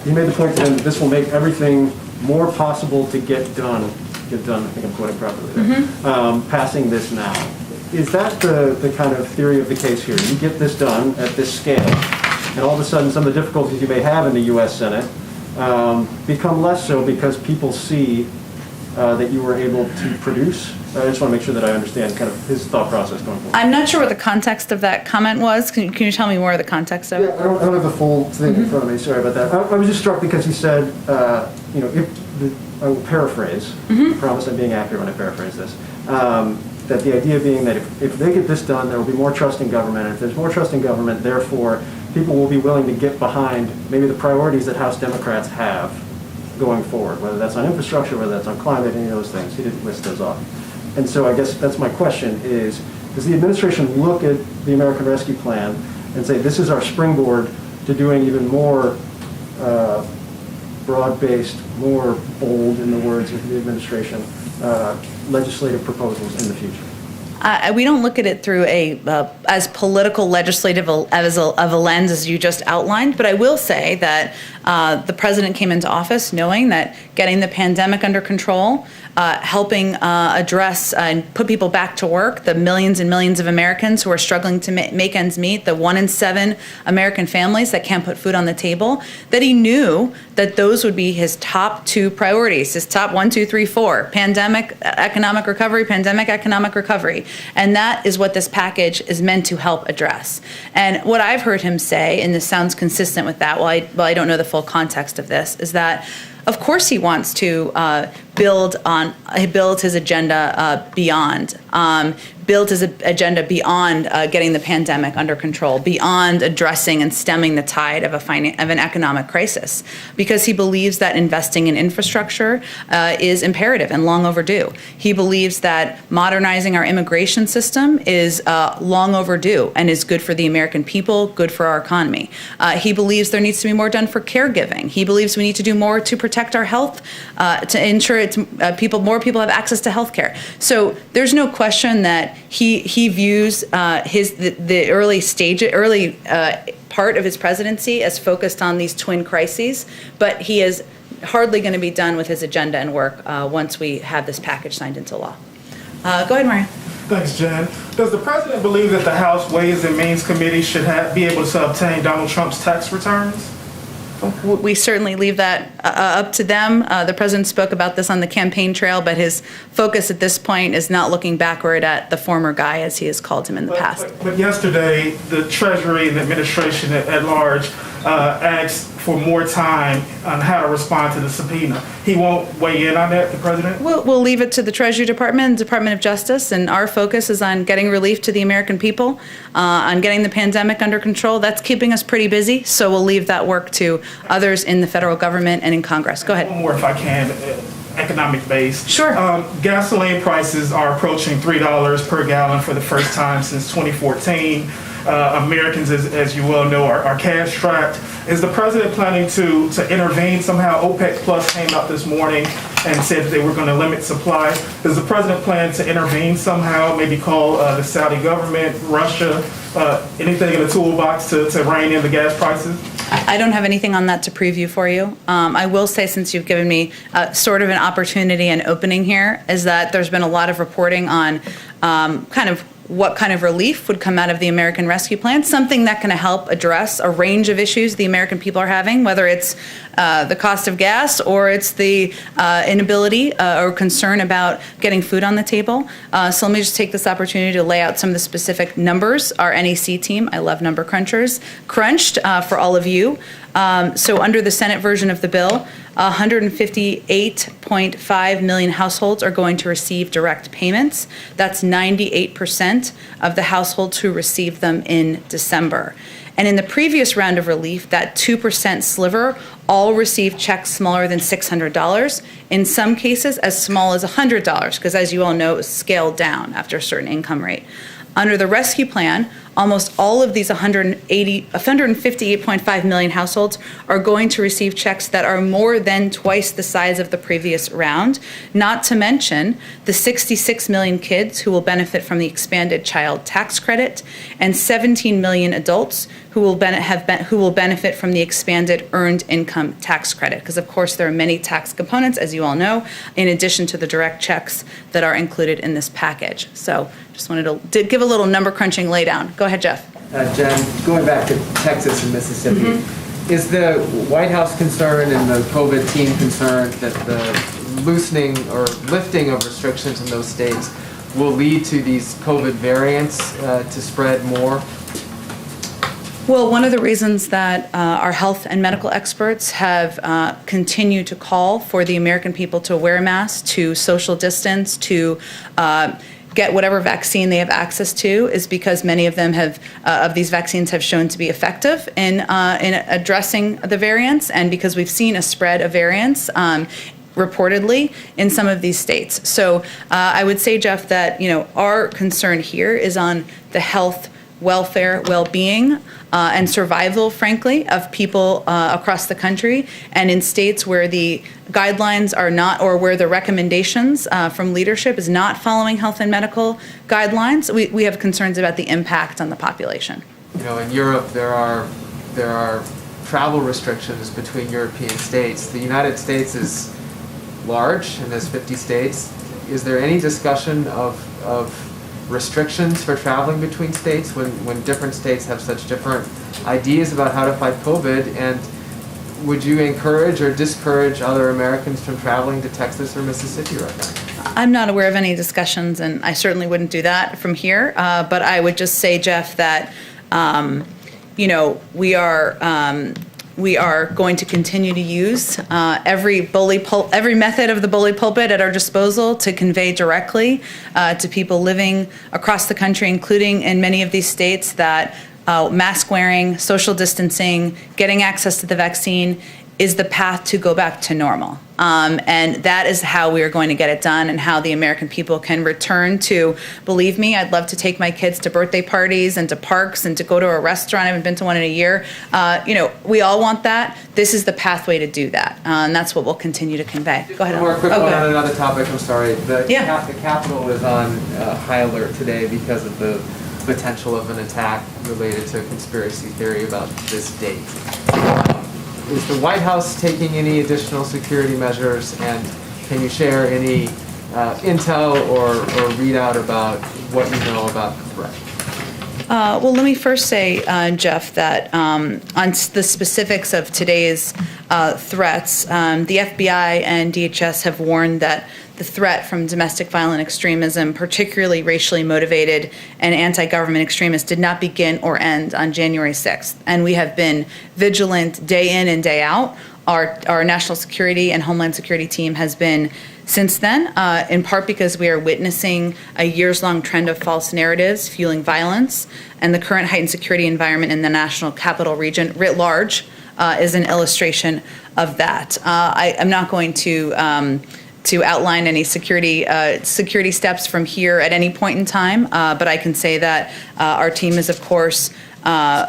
He made the point that this will make everything more possible to get done, I think I'm quoting properly there, passing this now. Is that the kind of theory of the case here? You get this done at this scale, and all of a sudden some of the difficulties you may have in the U.S. Senate become less so because people see that you were able to produce? I just want to make sure that I understand kind of his thought process going forward. I'm not sure what the context of that comment was. Can you tell me more of the context of it? Yeah, I don't have the full thing in front of me. Sorry about that. I was just struck because he said, I will paraphrase. I promise I'm being accurate when I paraphrase this. That the idea being that if they get this done, there will be more trust in government. And if there's more trust in government, therefore, people will be willing to get behind maybe the priorities that House Democrats have going forward, whether that's on infrastructure, whether that's on climate, any of those things. He didn't list those off. And so I guess that's my question is, does the administration look at the American Rescue Plan and say, this is our springboard to doing even more broad-based, more bold, in the words of the administration, legislative proposals in the future? We don't look at it through as political legislative of a lens as you just outlined, but I will say that the president came into office knowing that getting the pandemic under control, helping address and put people back to work, the millions and millions of Americans who are struggling to make ends meet, the 1 in 7 American families that can't put food on the table, that he knew that those would be his top 2 priorities, his top 1, 2, 3, 4, pandemic, economic recovery, pandemic, economic recovery. And that is what this package is meant to help address. And what I've heard him say, and this sounds consistent with that, while I don't know the full context of this, is that of course he wants to build his agenda beyond getting the pandemic under control, beyond addressing and stemming the tide of an economic crisis, because he believes that investing in infrastructure is imperative and long overdue. He believes that modernizing our immigration system is long overdue and is good for the American people, good for our economy. He believes there needs to be more done for caregiving. He believes we need to do more to protect our health, to ensure more people have access to health care. So there's no question that he views the early part of his presidency as focused on these twin crises, but he is hardly going to be done with his agenda and work once we have this package signed into law. Go ahead, Mario. Thanks, Jen. Does the president believe that the House Ways and Means Committee should be able to obtain Donald Trump's tax returns? We certainly leave that up to them. The president spoke about this on the campaign trail, but his focus at this point is not looking backward at the former guy, as he has called him in the past. But yesterday, the Treasury and the administration at large asked for more time on how to respond to the subpoena. He won't weigh in on that, the president? We'll leave it to the Treasury Department and Department of Justice, and our focus is on getting relief to the American people, on getting the pandemic under control. That's keeping us pretty busy, so we'll leave that work to others in the federal government and in Congress. Go ahead. One more if I can, economic based. Sure. Gasoline prices are approaching $3 per gallon for the first time since 2014. Americans, as you well know, are cash strapped. Is the president planning to intervene somehow? OPEC Plus came out this morning and said that they were going to limit supply. Does the president plan to intervene somehow, maybe call the Saudi government, Russia, anything in the toolbox to rein in the gas prices? I don't have anything on that to preview for you. I will say, since you've given me sort of an opportunity and opening here, is that there's been a lot of reporting on kind of what kind of relief would come out of the American Rescue Plan, something that can help address a range of issues the American people are having, whether it's the cost of gas or it's the inability or concern about getting food on the table. So let me just take this opportunity to lay out some of the specific numbers our NEC team, I love number crunchers, crunched for all of you. So under the Senate version of the bill, 158.5 million households are going to receive direct payments. That's 98% of the households who received them in December. And in the previous round of relief, that 2% sliver all received checks smaller than $600, in some cases as small as $100, because as you all know, it was scaled down after a certain income rate. Under the rescue plan, almost all of these 158.5 million households are going to receive checks that are more than twice the size of the previous round, not to mention the 66 million kids who will benefit from the expanded child tax credit and 17 million adults who will benefit from the expanded earned income tax credit. Because of course there are many tax components, as you all know, in addition to the direct checks that are included in this package. So just wanted to give a little number crunching laydown. Go ahead, Jeff. Jen, going back to Texas and Mississippi, is the White House concerned and the COVID team concerned that the loosening or lifting of restrictions in those states will lead to these COVID variants to spread more? Well, one of the reasons that our health and medical experts have continued to call for the American people to wear masks, to social distance, to get whatever vaccine they have access to, is because many of them of these vaccines have shown to be effective in addressing the variants, and because we've seen a spread of variants reportedly in some of these states. So I would say, Jeff, that our concern here is on the health, welfare, well-being, and survival, frankly, of people across the country, and in states where the guidelines are not, or where the recommendations from leadership is not following health and medical guidelines, we have concerns about the impact on the population. In Europe, there are travel restrictions between European states. The United States is large and has 50 states. Is there any discussion of restrictions for traveling between states when different states have such different ideas about how to fight COVID? And would you encourage or discourage other Americans from traveling to Texas or Mississippi right now? I'm not aware of any discussions, and I certainly wouldn't do that from here. But I would just say, Jeff, that we are going to continue to use every method of the bully pulpit at our disposal to convey directly to people living across the country, including in many of these states, that mask wearing, social distancing, getting access to the vaccine is the path to go back to normal. And that is how we are going to get it done, and how the American people can return to, believe me, I'd love to take my kids to birthday parties and to parks and to go to a restaurant. I haven't been to one in a year. We all want that. This is the pathway to do that. And that's what we'll continue to convey. Go ahead. One more quick one on another topic, I'm sorry. The Yeah. Capitol is on high alert today because of the potential of an attack related to a conspiracy theory about this date. Is the White House taking any additional security measures, and can you share any intel or readout about what you know about the threat? Well, let me first say, Jeff, that on the specifics of today's threats, the FBI and DHS have warned that the threat from domestic violent extremism, particularly racially motivated and anti-government extremists, did not begin or end on January 6th. And we have been vigilant day in and day out. Our national security and homeland security team has been since then, in part because we are witnessing a years-long trend of false narratives fueling violence, and the current heightened security environment in the national capital region writ large is an illustration of that. I'm not going to outline any security steps from here at any point in time, but I can say that our team is, of course, our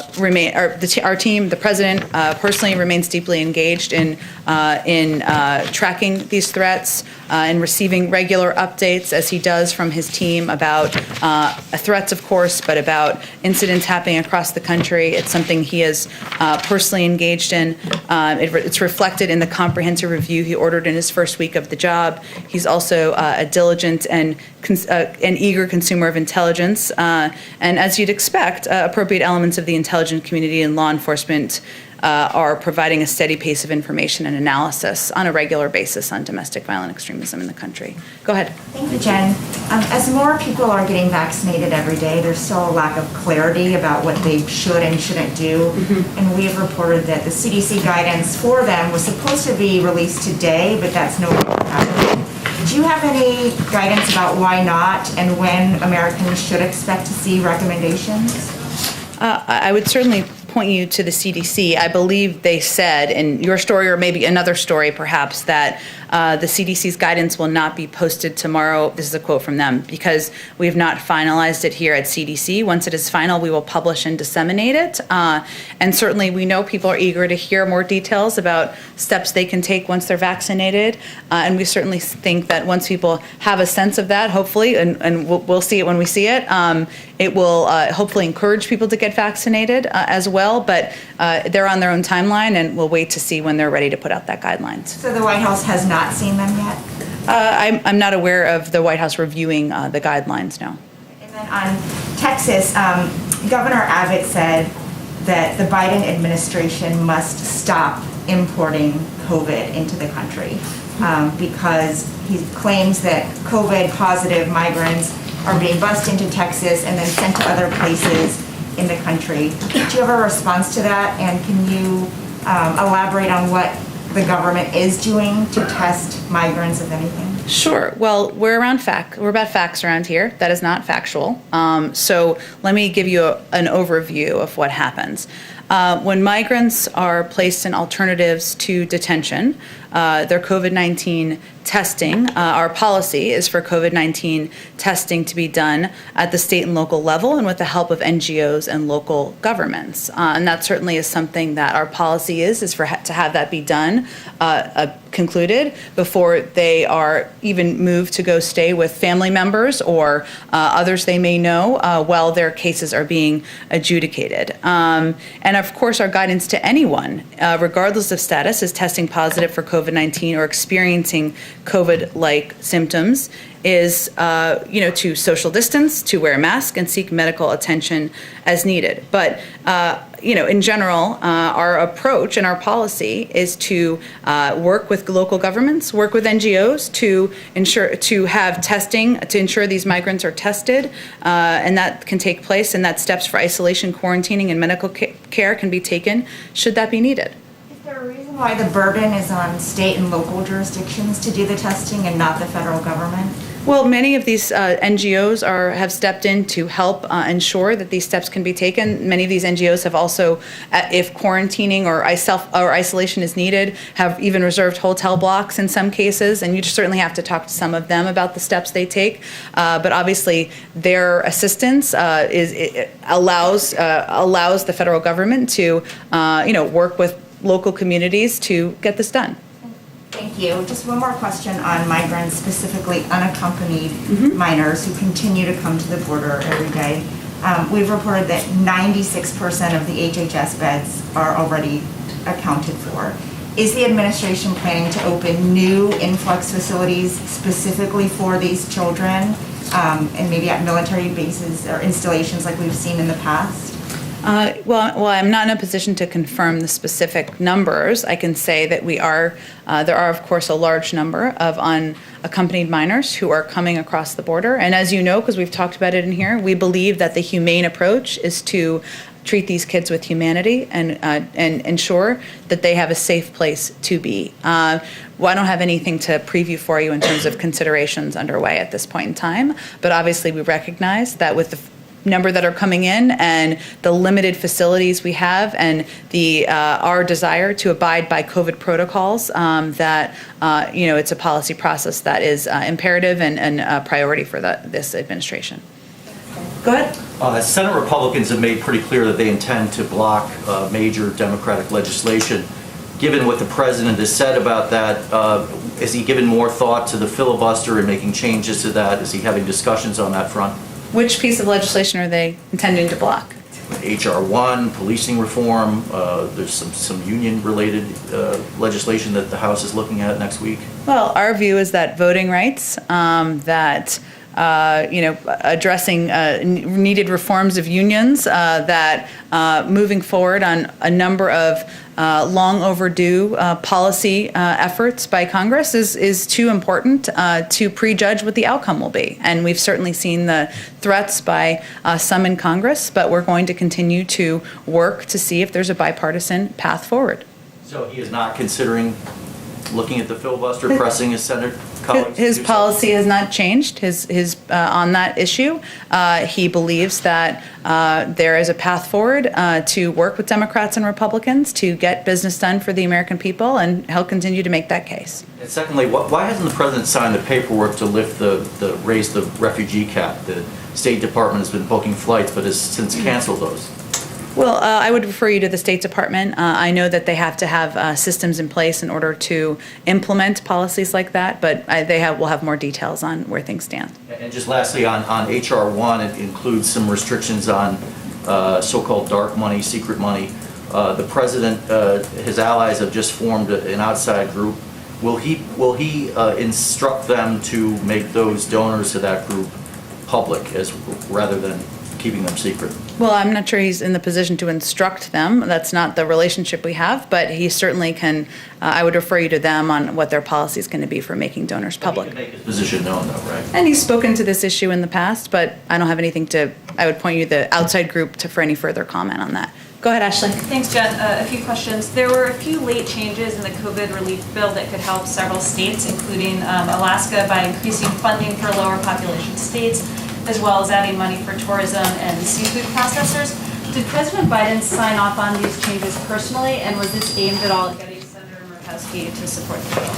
team, the president personally remains deeply engaged in tracking these threats and receiving regular updates, as he does from his team, about threats, of course, but about incidents happening across the country. It's something he is personally engaged in. It's reflected in the comprehensive review he ordered in his first week of the job. He's also a diligent and eager consumer of intelligence, and as you'd expect, appropriate elements of the intelligence community and law enforcement are providing a steady pace of information and analysis on a regular basis on domestic violent extremism in the country. Go ahead. Thank you, Jen. As more people are getting vaccinated every day, there's still a lack of clarity about what they should and shouldn't do. And we have reported that the CDC guidance for them was supposed to be released today, but that's no longer happening. Do you have any guidance about why not and when Americans should expect to see recommendations? I would certainly point you to the CDC. I believe they said in your story, or maybe another story perhaps, that the CDC's guidance will not be posted tomorrow. This is a quote from them, because we have not finalized it here at CDC. Once it is final, we will publish and disseminate it. And certainly we know people are eager to hear more details about steps they can take once they're vaccinated. And we certainly think that once people have a sense of that, hopefully, and we'll see it when we see it, it will hopefully encourage people to get vaccinated as well. But they're on their own timeline, and we'll wait to see when they're ready to put out that guidelines. So the White House has not seen them yet? I'm not aware of the White House reviewing the guidelines, no. And then on Texas, Governor Abbott said that the Biden administration must stop importing COVID into the country because he claims that COVID positive migrants are being bused into Texas and then sent to other places in the country. Do you have a response to that? And can you elaborate on what the government is doing to test migrants, if anything? Sure. Well, we're about facts around here. That is not factual. So let me give you an overview of what happens. When migrants are placed in alternatives to detention, their COVID-19 testing, our policy is for COVID-19 testing to be done at the state and local level and with the help of NGOs and local governments. And that certainly is something that our policy is to have that be done, concluded, before they are even moved to go stay with family members or others they may know while their cases are being adjudicated. And of course, our guidance to anyone, regardless of status, is testing positive for COVID-19 or experiencing COVID-like symptoms is, to social distance, to wear a mask, and seek medical attention as needed. But, in general, our approach and our policy is to work with local governments, work with NGOs to have testing, to ensure these migrants are tested, and that can take place, and that steps for isolation, quarantining, and medical care can be taken should that be needed. Is there a reason why the burden is on state and local jurisdictions to do the testing and not the federal government? Well, many of these NGOs have stepped in to help ensure that these steps can be taken. Many of these NGOs have also, if quarantining or isolation is needed, have even reserved hotel blocks in some cases, and you certainly have to talk to some of them about the steps they take. But obviously, their assistance allows the federal government to, work with local communities to get this done. Thank you. Just one more question on migrants, specifically unaccompanied minors who continue to come to the border every day. We've reported that 96% of the HHS beds are already accounted for. Is the administration planning to open new influx facilities specifically for these children? and maybe at military bases or installations like we've seen in the past? Well, I'm not in a position to confirm the specific numbers. I can say that there are, of course, a large number of unaccompanied minors who are coming across the border. And as you know, because we've talked about it in here, we believe that the humane approach is to treat these kids with humanity and ensure that they have a safe place to be. Well, I don't have anything to preview for you in terms of considerations underway at this point in time, but obviously we recognize that with the number that are coming in and the limited facilities we have and our desire to abide by COVID protocols, that it's a policy process that is imperative and a priority for this administration. Go ahead. Senate Republicans have made pretty clear that they intend to block major Democratic legislation. Given what the president has said about that, has he given more thought to the filibuster and making changes to that? Is he having discussions on that front? Which piece of legislation are they intending to block? HR 1, policing reform, there's some union-related legislation that the House is looking at next week. Well, our view is that voting rights, addressing needed reforms of unions, that moving forward on a number of long overdue policy efforts by Congress is too important to prejudge what the outcome will be. And we've certainly seen the threats by some in Congress, but we're going to continue to work to see if there's a bipartisan path forward. So he is not considering looking at the filibuster, pressing his Senate colleagues? His policy has not changed on that issue. He believes that there is a path forward to work with Democrats and Republicans to get business done for the American people, and he'll continue to make that case. And secondly, why hasn't the president signed the paperwork to raise the refugee cap? The State Department has been booking flights, but has since canceled those. Well, I would refer you to the State Department. I know that they have to have systems in place in order to implement policies like that, but we'll have more details on where things stand. And just lastly, on HR 1, it includes some restrictions on so-called dark money, secret money. The president, his allies have just formed an outside group. Will he instruct them to make those donors to that group public rather than keeping them secret? Well, I'm not sure he's in the position to instruct them. That's not the relationship we have, but he certainly can. I would refer you to them on what their policy is going to be for making donors public. He can make his position known, though, right? And he's spoken to this issue in the past, but I don't have anything I would point you to the outside group for any further comment on that. Go ahead, Ashley. Thanks, Jen. A few questions. There were a few late changes in the COVID relief bill that could help several states, including Alaska, by increasing funding for lower population states, as well as adding money for tourism and seafood processors. Did President Biden sign off on these changes personally, and was this aimed at all at getting Senator Murkowski to support the bill?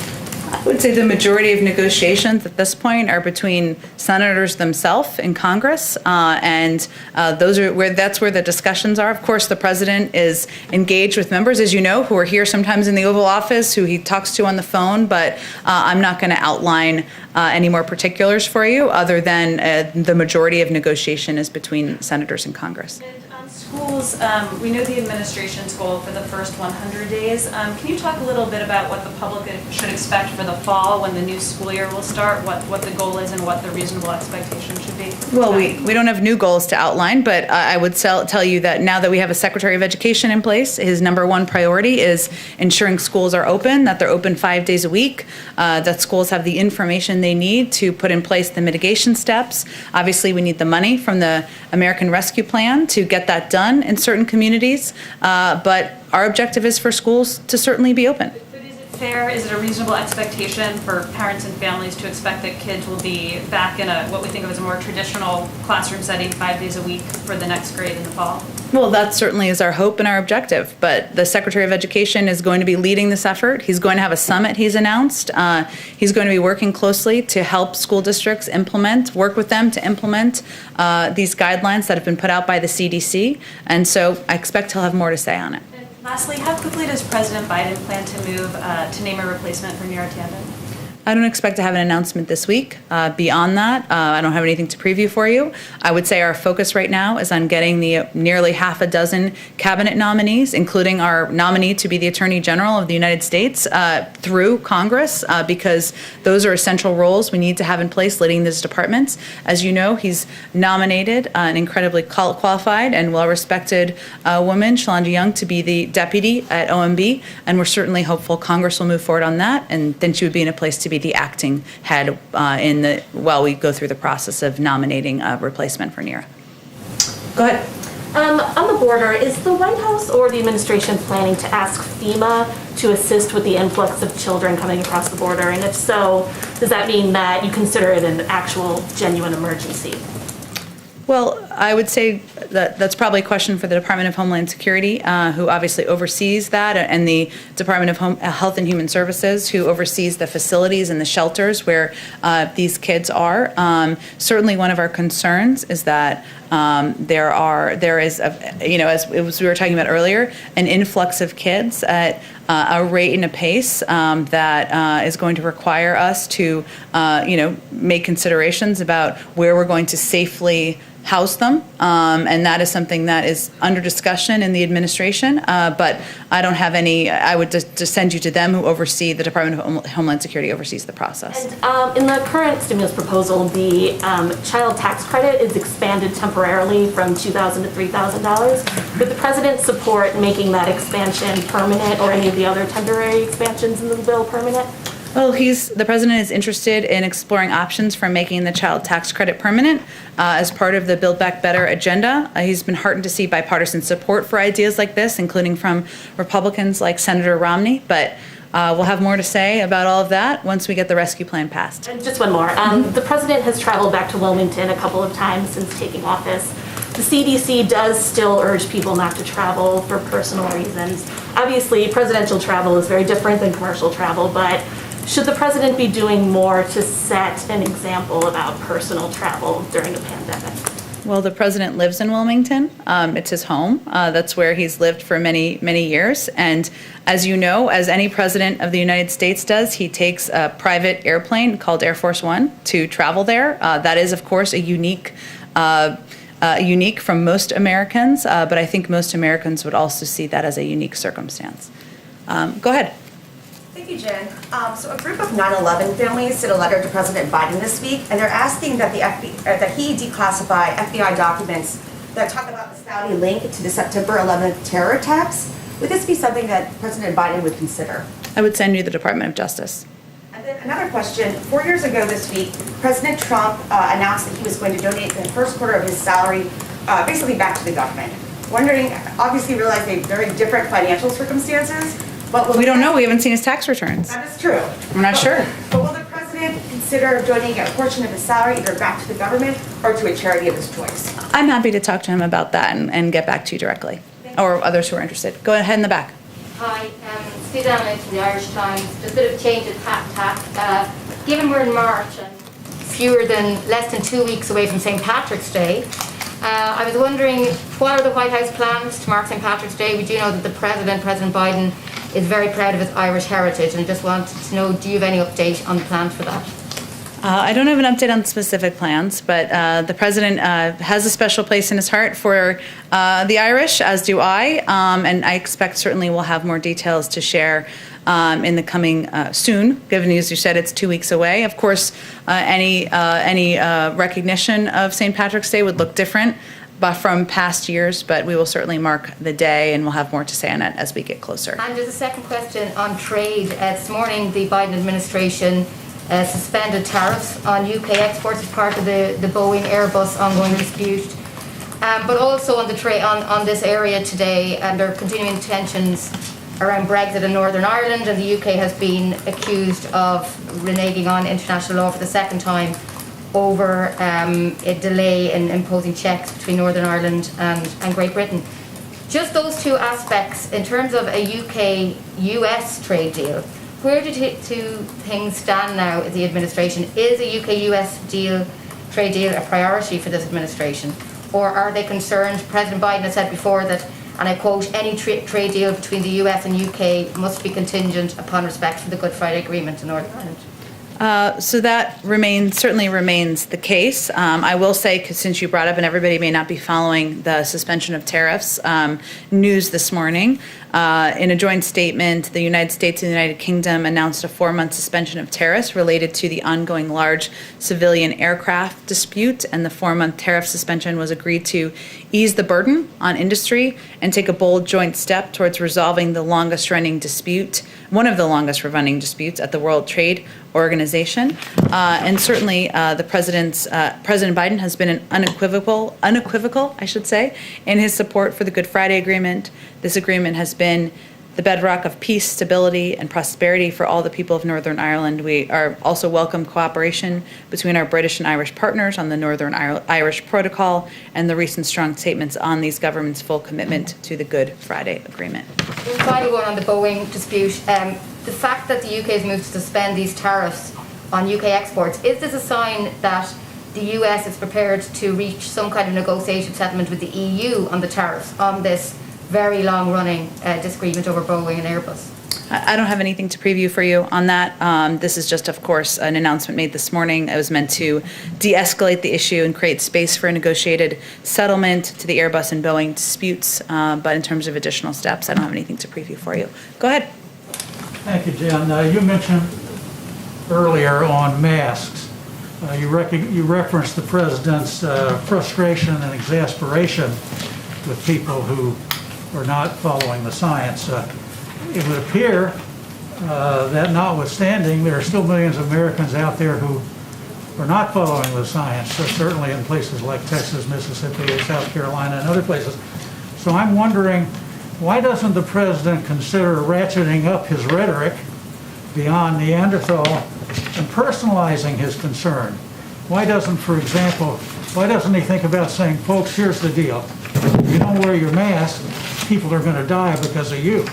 I would say the majority of negotiations at this point are between senators themselves in Congress, and that's where the discussions are. Of course, the president is engaged with members, as you know, who are here sometimes in the Oval Office, who he talks to on the phone, but I'm not going to outline any more particulars for you other than the majority of negotiation is between senators in Congress. Schools, we know the administration's goal for the first 100 days. Can you talk a little bit about what the public should expect for the fall when the new school year will start, what the goal is and what the reasonable expectation should be? Well, we don't have new goals to outline, but I would tell you that now that we have a Secretary of Education in place, his number one priority is ensuring schools are open, that they're open 5 days a week, that schools have the information they need to put in place the mitigation steps. Obviously, we need the money from the American Rescue Plan to get that done in certain communities, but our objective is for schools to certainly be open. But is it fair, is it a reasonable expectation for parents and families to expect that kids will be back in what we think of as a more traditional classroom setting 5 days a week for the next grade in the fall? Well, that certainly is our hope and our objective, but the Secretary of Education is going to be leading this effort. He's going to have a summit he's announced. He's going to be working closely to help school districts work with them to implement these guidelines that have been put out by the CDC, and so I expect he'll have more to say on it. And lastly, how quickly does President Biden plan to move to name a replacement for Neera Tanden? I don't expect to have an announcement this week. Beyond that, I don't have anything to preview for you. I would say our focus right now is on getting the nearly half a dozen cabinet nominees, including our nominee to be the Attorney General of the United States, through Congress, because those are essential roles we need to have in place leading these departments. As you know, he's nominated an incredibly qualified and well-respected woman, Shalanda Young, to be the deputy at OMB, and we're certainly hopeful Congress will move forward on that, and then she would be in a place to be the acting head while we go through the process of nominating a replacement for Neera. Go ahead. On the border, is the White House or the administration planning to ask FEMA to assist with the influx of children coming across the border? And if so, does that mean that you consider it an actual genuine emergency? Well, I would say that that's probably a question for the Department of Homeland Security, who obviously oversees that, and the Department of Health and Human Services, who oversees the facilities and the shelters where these kids are. Certainly, one of our concerns is that there is, as we were talking about earlier, an influx of kids at a rate and a pace that is going to require us to, make considerations about where we're going to safely house them, and that is something that is under discussion in the administration, but I don't have any. I would just send you to them, who oversee the Department of Homeland Security, oversees the process. And in the current stimulus proposal, the child tax credit is expanded temporarily from $2,000 to $3,000. Would the president support making that expansion permanent, or any of the other temporary expansions in the bill permanent? Well, the president is interested in exploring options for making the child tax credit permanent as part of the Build Back Better agenda. He's been heartened to see bipartisan support for ideas like this, including from Republicans like Senator Romney. But we'll have more to say about all of that once we get the rescue plan passed. And just one more. The president has traveled back to Wilmington a couple of times since taking office. The CDC does still urge people not to travel for personal reasons. Obviously, presidential travel is very different than commercial travel, but should the president be doing more to set an example about personal travel during a pandemic? Well, the president lives in Wilmington. It's his home. That's where he's lived for many, many years. And as you know, as any president of the United States does, he takes a private airplane called Air Force One to travel there. That is, of course, a unique from most Americans, but I think most Americans would also see that as a unique circumstance. Go ahead. Thank you, Jen. So a group of 9/11 families sent a letter to President Biden this week, and they're asking that he declassify FBI documents that talk about the Saudi link to the September 11th terror attacks. Would this be something that President Biden would consider? I would send you the Department of Justice. And then another question. 4 years ago this week, President Trump announced that he was going to donate the first quarter of his salary basically back to the government. Wondering, obviously realize they have very different financial circumstances, but we don't know. We haven't seen his tax returns. That is true. I'm not sure. But will the president consider donating a portion of his salary either back to the government or to a charity of his choice? I'm happy to talk to him about that and get back to you directly, or others who are interested. Go ahead in the back. Hi, Suzanne from the Irish Times. Just a bit of change of tack. Given we're in March and less than 2 weeks away from St. Patrick's Day, I was wondering, what are the White House plans to mark St. Patrick's Day? We do know that the President Biden, is very proud of his Irish heritage, and just wanted to know, do you have any update on the plans for that? I don't have an update on specific plans, but the president has a special place in his heart for the Irish, as do I, and I expect certainly we'll have more details to share in the coming soon, given as you said it's 2 weeks away. Of course, any recognition of St. Patrick's Day would look different from past years, but we will certainly mark the day, and we'll have more to say on it as we get closer. And there's a second question on trade. This morning, the Biden administration suspended tariffs on UK exports as part of the Boeing Airbus ongoing dispute, but also on the trade on this area today, and there are continuing tensions around Brexit in Northern Ireland, and the UK has been accused of reneging on international law for the second time over a delay in imposing checks between Northern Ireland and Great Britain. Just those two aspects, in terms of a UK-US trade deal, where do two things stand now at the administration? Is a UK-US trade deal a priority for this administration? Or are they concerned? President Biden has said before that, and I quote, any trade deal between the US and UK must be contingent upon respect for the Good Friday Agreement in Northern Ireland. So that certainly remains the case. I will say, 'cause since you brought up, and everybody may not be following the suspension of tariffs news this morning, in a joint statement, the United States and the United Kingdom announced a 4-month suspension of tariffs related to the ongoing large civilian aircraft dispute, and the 4-month tariff suspension was agreed to ease the burden on industry and take a bold joint step towards resolving the longest-running dispute, one of the longest-running disputes at the World Trade Organization. And certainly, President Biden has been unequivocal, I should say, in his support for the Good Friday Agreement. This agreement has been the bedrock of peace, stability, and prosperity for all the people of Northern Ireland. We are also welcome cooperation between our British and Irish partners on the Northern Irish Protocol and the recent strong statements on these governments' full commitment to the Good Friday Agreement. The final one on the Boeing dispute. The fact that the UK has moved to suspend these tariffs on UK exports, is this a sign that the US is prepared to reach some kind of negotiated settlement with the EU on the tariffs on this very long-running disagreement over Boeing and Airbus? I don't have anything to preview for you on that. This is just, of course, an announcement made this morning. It was meant to de-escalate the issue and create space for a negotiated settlement to the Airbus and Boeing disputes. But in terms of additional steps, I don't have anything to preview for you. Go ahead. Thank you, Jen. You mentioned earlier on masks. You referenced the president's frustration and exasperation with people who are not following the science. It would appear that notwithstanding, there are still millions of Americans out there who are not following the science, so certainly in places like Texas, Mississippi, South Carolina, and other places. So I'm wondering, why doesn't the president consider ratcheting up his rhetoric beyond Neanderthal and personalizing his concern? Why doesn't he think about saying, folks, here's the deal. If you don't wear your mask, people are going to die because of you.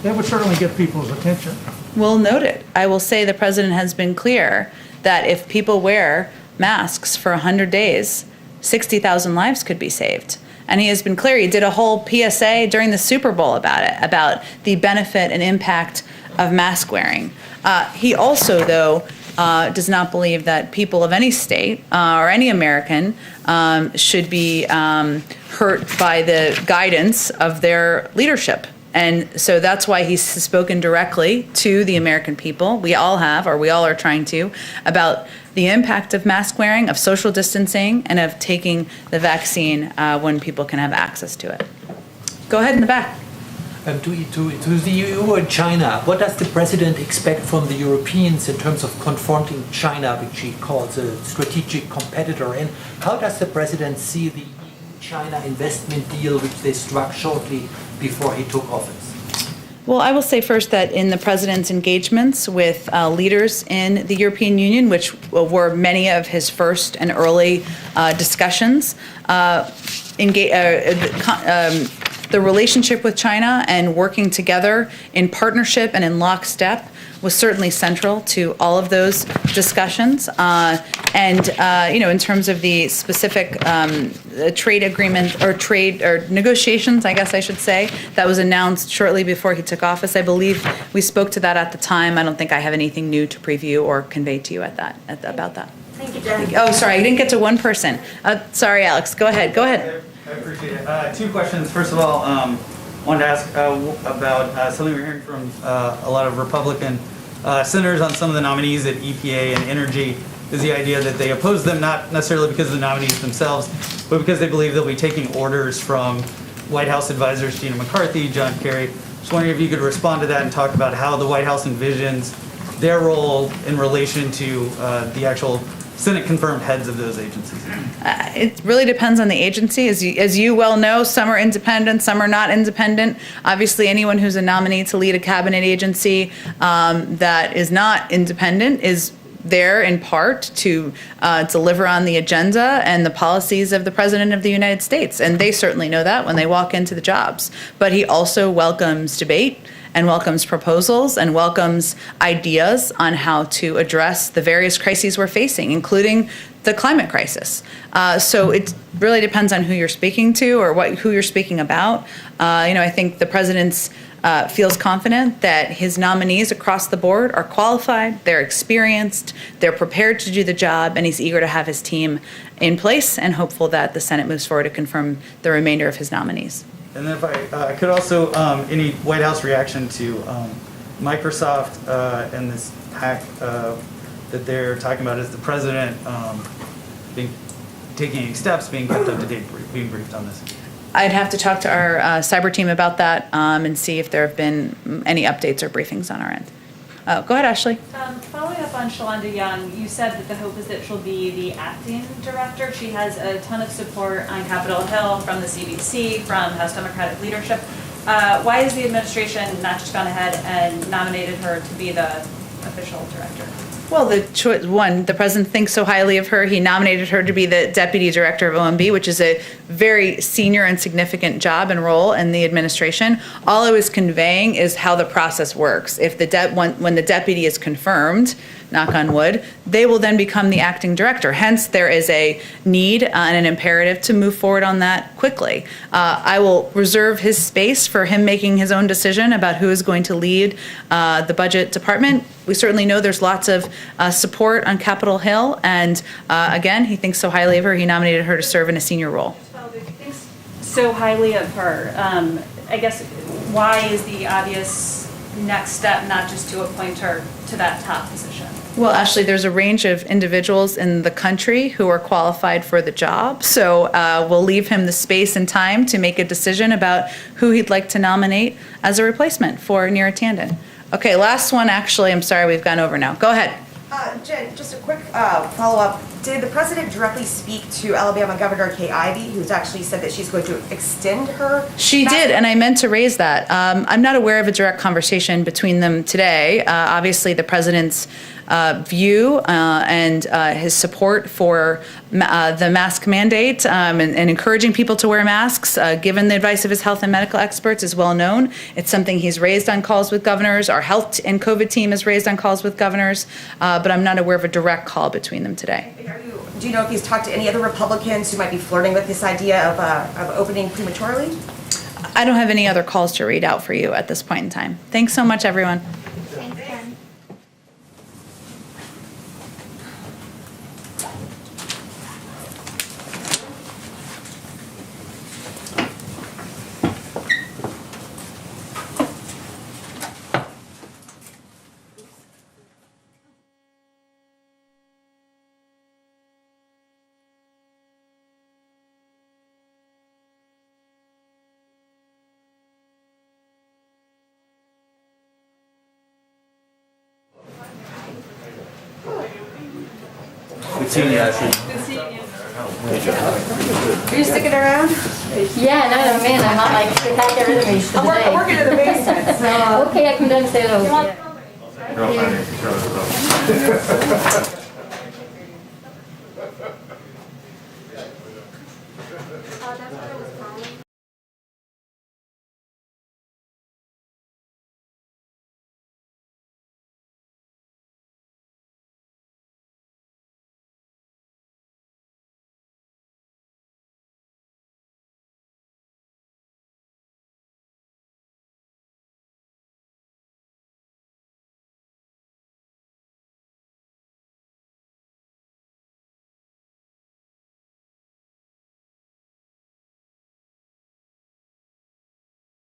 That would certainly get people's attention. Well noted. I will say the president has been clear that if people wear masks for 100 days, 60,000 lives could be saved. And he has been clear. He did a whole PSA during the Super Bowl about it, about the benefit and impact of mask wearing. He also, though, does not believe that people of any state or any American should be hurt by the guidance of their leadership. And so that's why he's spoken directly to the American people. We all are trying to, about the impact of mask wearing, of social distancing, and of taking the vaccine when people can have access to it. Go ahead in the back. To the EU and China, what does the president expect from the Europeans in terms of confronting China, which he calls a strategic competitor? And how does the president see the EU-China investment deal which they struck shortly before he took office? Well, I will say first that in the president's engagements with leaders in the European Union, which were many of his first and early discussions, the relationship with China and working together in partnership and in lockstep was certainly central to all of those discussions. In terms of the specific trade agreement or negotiations, I guess I should say, that was announced shortly before he took office, I believe we spoke to that at the time. I don't think I have anything new to preview or convey to you about that. Thank you, Jen. Oh, sorry, I didn't get to one person. Sorry, Alex, go ahead. I appreciate it. Two questions. First of all, wanted to ask about something we're hearing from a lot of Republican senators on some of the nominees at EPA and Energy, is the idea that they oppose them not necessarily because of the nominees themselves, but because they believe they'll be taking orders from White House advisors Gina McCarthy, John Kerry. Just wondering if you could respond to that and talk about how the White House envisions their role in relation to the actual Senate-confirmed heads of those agencies. It really depends on the agency. As you well know, some are independent, some are not independent. Obviously, anyone who's a nominee to lead a cabinet agency that is not independent is there in part to deliver on the agenda and the policies of the President of the United States. And they certainly know that when they walk into the jobs. But he also welcomes debate and welcomes proposals and welcomes ideas on how to address the various crises we're facing, including the climate crisis. So it really depends on who you're speaking to or who you're speaking about. I think the president's feels confident that his nominees across the board are qualified, they're experienced, they're prepared to do the job, and he's eager to have his team in place and hopeful that the Senate moves forward to confirm the remainder of his nominees. And then if I could also, any White House reaction to Microsoft and this hack that they're talking about, is the president taking any steps, being kept up to date, being briefed on this? I'd have to talk to our cyber team about that and see if there have been any updates or briefings on our end. Go ahead, Ashley. Following up on Shalonda Young, you said that the hope is that she'll be the acting director. She has a ton of support on Capitol Hill from the CDC, from House Democratic leadership. Why has the administration not just gone ahead and nominated her to be the official director? Well, the president thinks so highly of her. He nominated her to be the deputy director of OMB, which is a very senior and significant job and role in the administration. All I was conveying is how the process works. If when the deputy is confirmed, knock on wood, they will then become the acting director. Hence, there is a need and an imperative to move forward on that quickly. I will reserve his space for him making his own decision about who is going to lead the budget department. We certainly know there's lots of support on Capitol Hill, and again, he thinks so highly of her, he nominated her to serve in a senior role. Thinks so highly of her. I guess, why is the obvious next step not just to appoint her to that top position? Well, Ashley, there's a range of individuals in the country who are qualified for the job, so we'll leave him the space and time to make a decision about who he'd like to nominate as a replacement for Neera Tanden. Okay, last one, actually, I'm sorry, we've gone over now. Go ahead. Jen, just a quick follow-up. Did the president directly speak to Alabama Governor Kay Ivey, who's actually said that she's going to extend her? She did, and I meant to raise that. I'm not aware of a direct conversation between them today. Obviously, the president's view and his support for the mask mandate and encouraging people to wear masks, given the advice of his health and medical experts, is well known. It's something he's raised on calls with governors. Our health and COVID team has raised on calls with governors, but I'm not aware of a direct call between them today. Do you know if he's talked to any other Republicans who might be flirting with this idea of opening prematurely? I don't have any other calls to read out for you at this point in time. Thanks so much, everyone. Good seeing you, Ashley. Are you sticking around? Yeah, no, man, I'm not like to pack everything me today. I'm working in the basement, so. Okay, I come down and say hello. Girl, I need to show this up.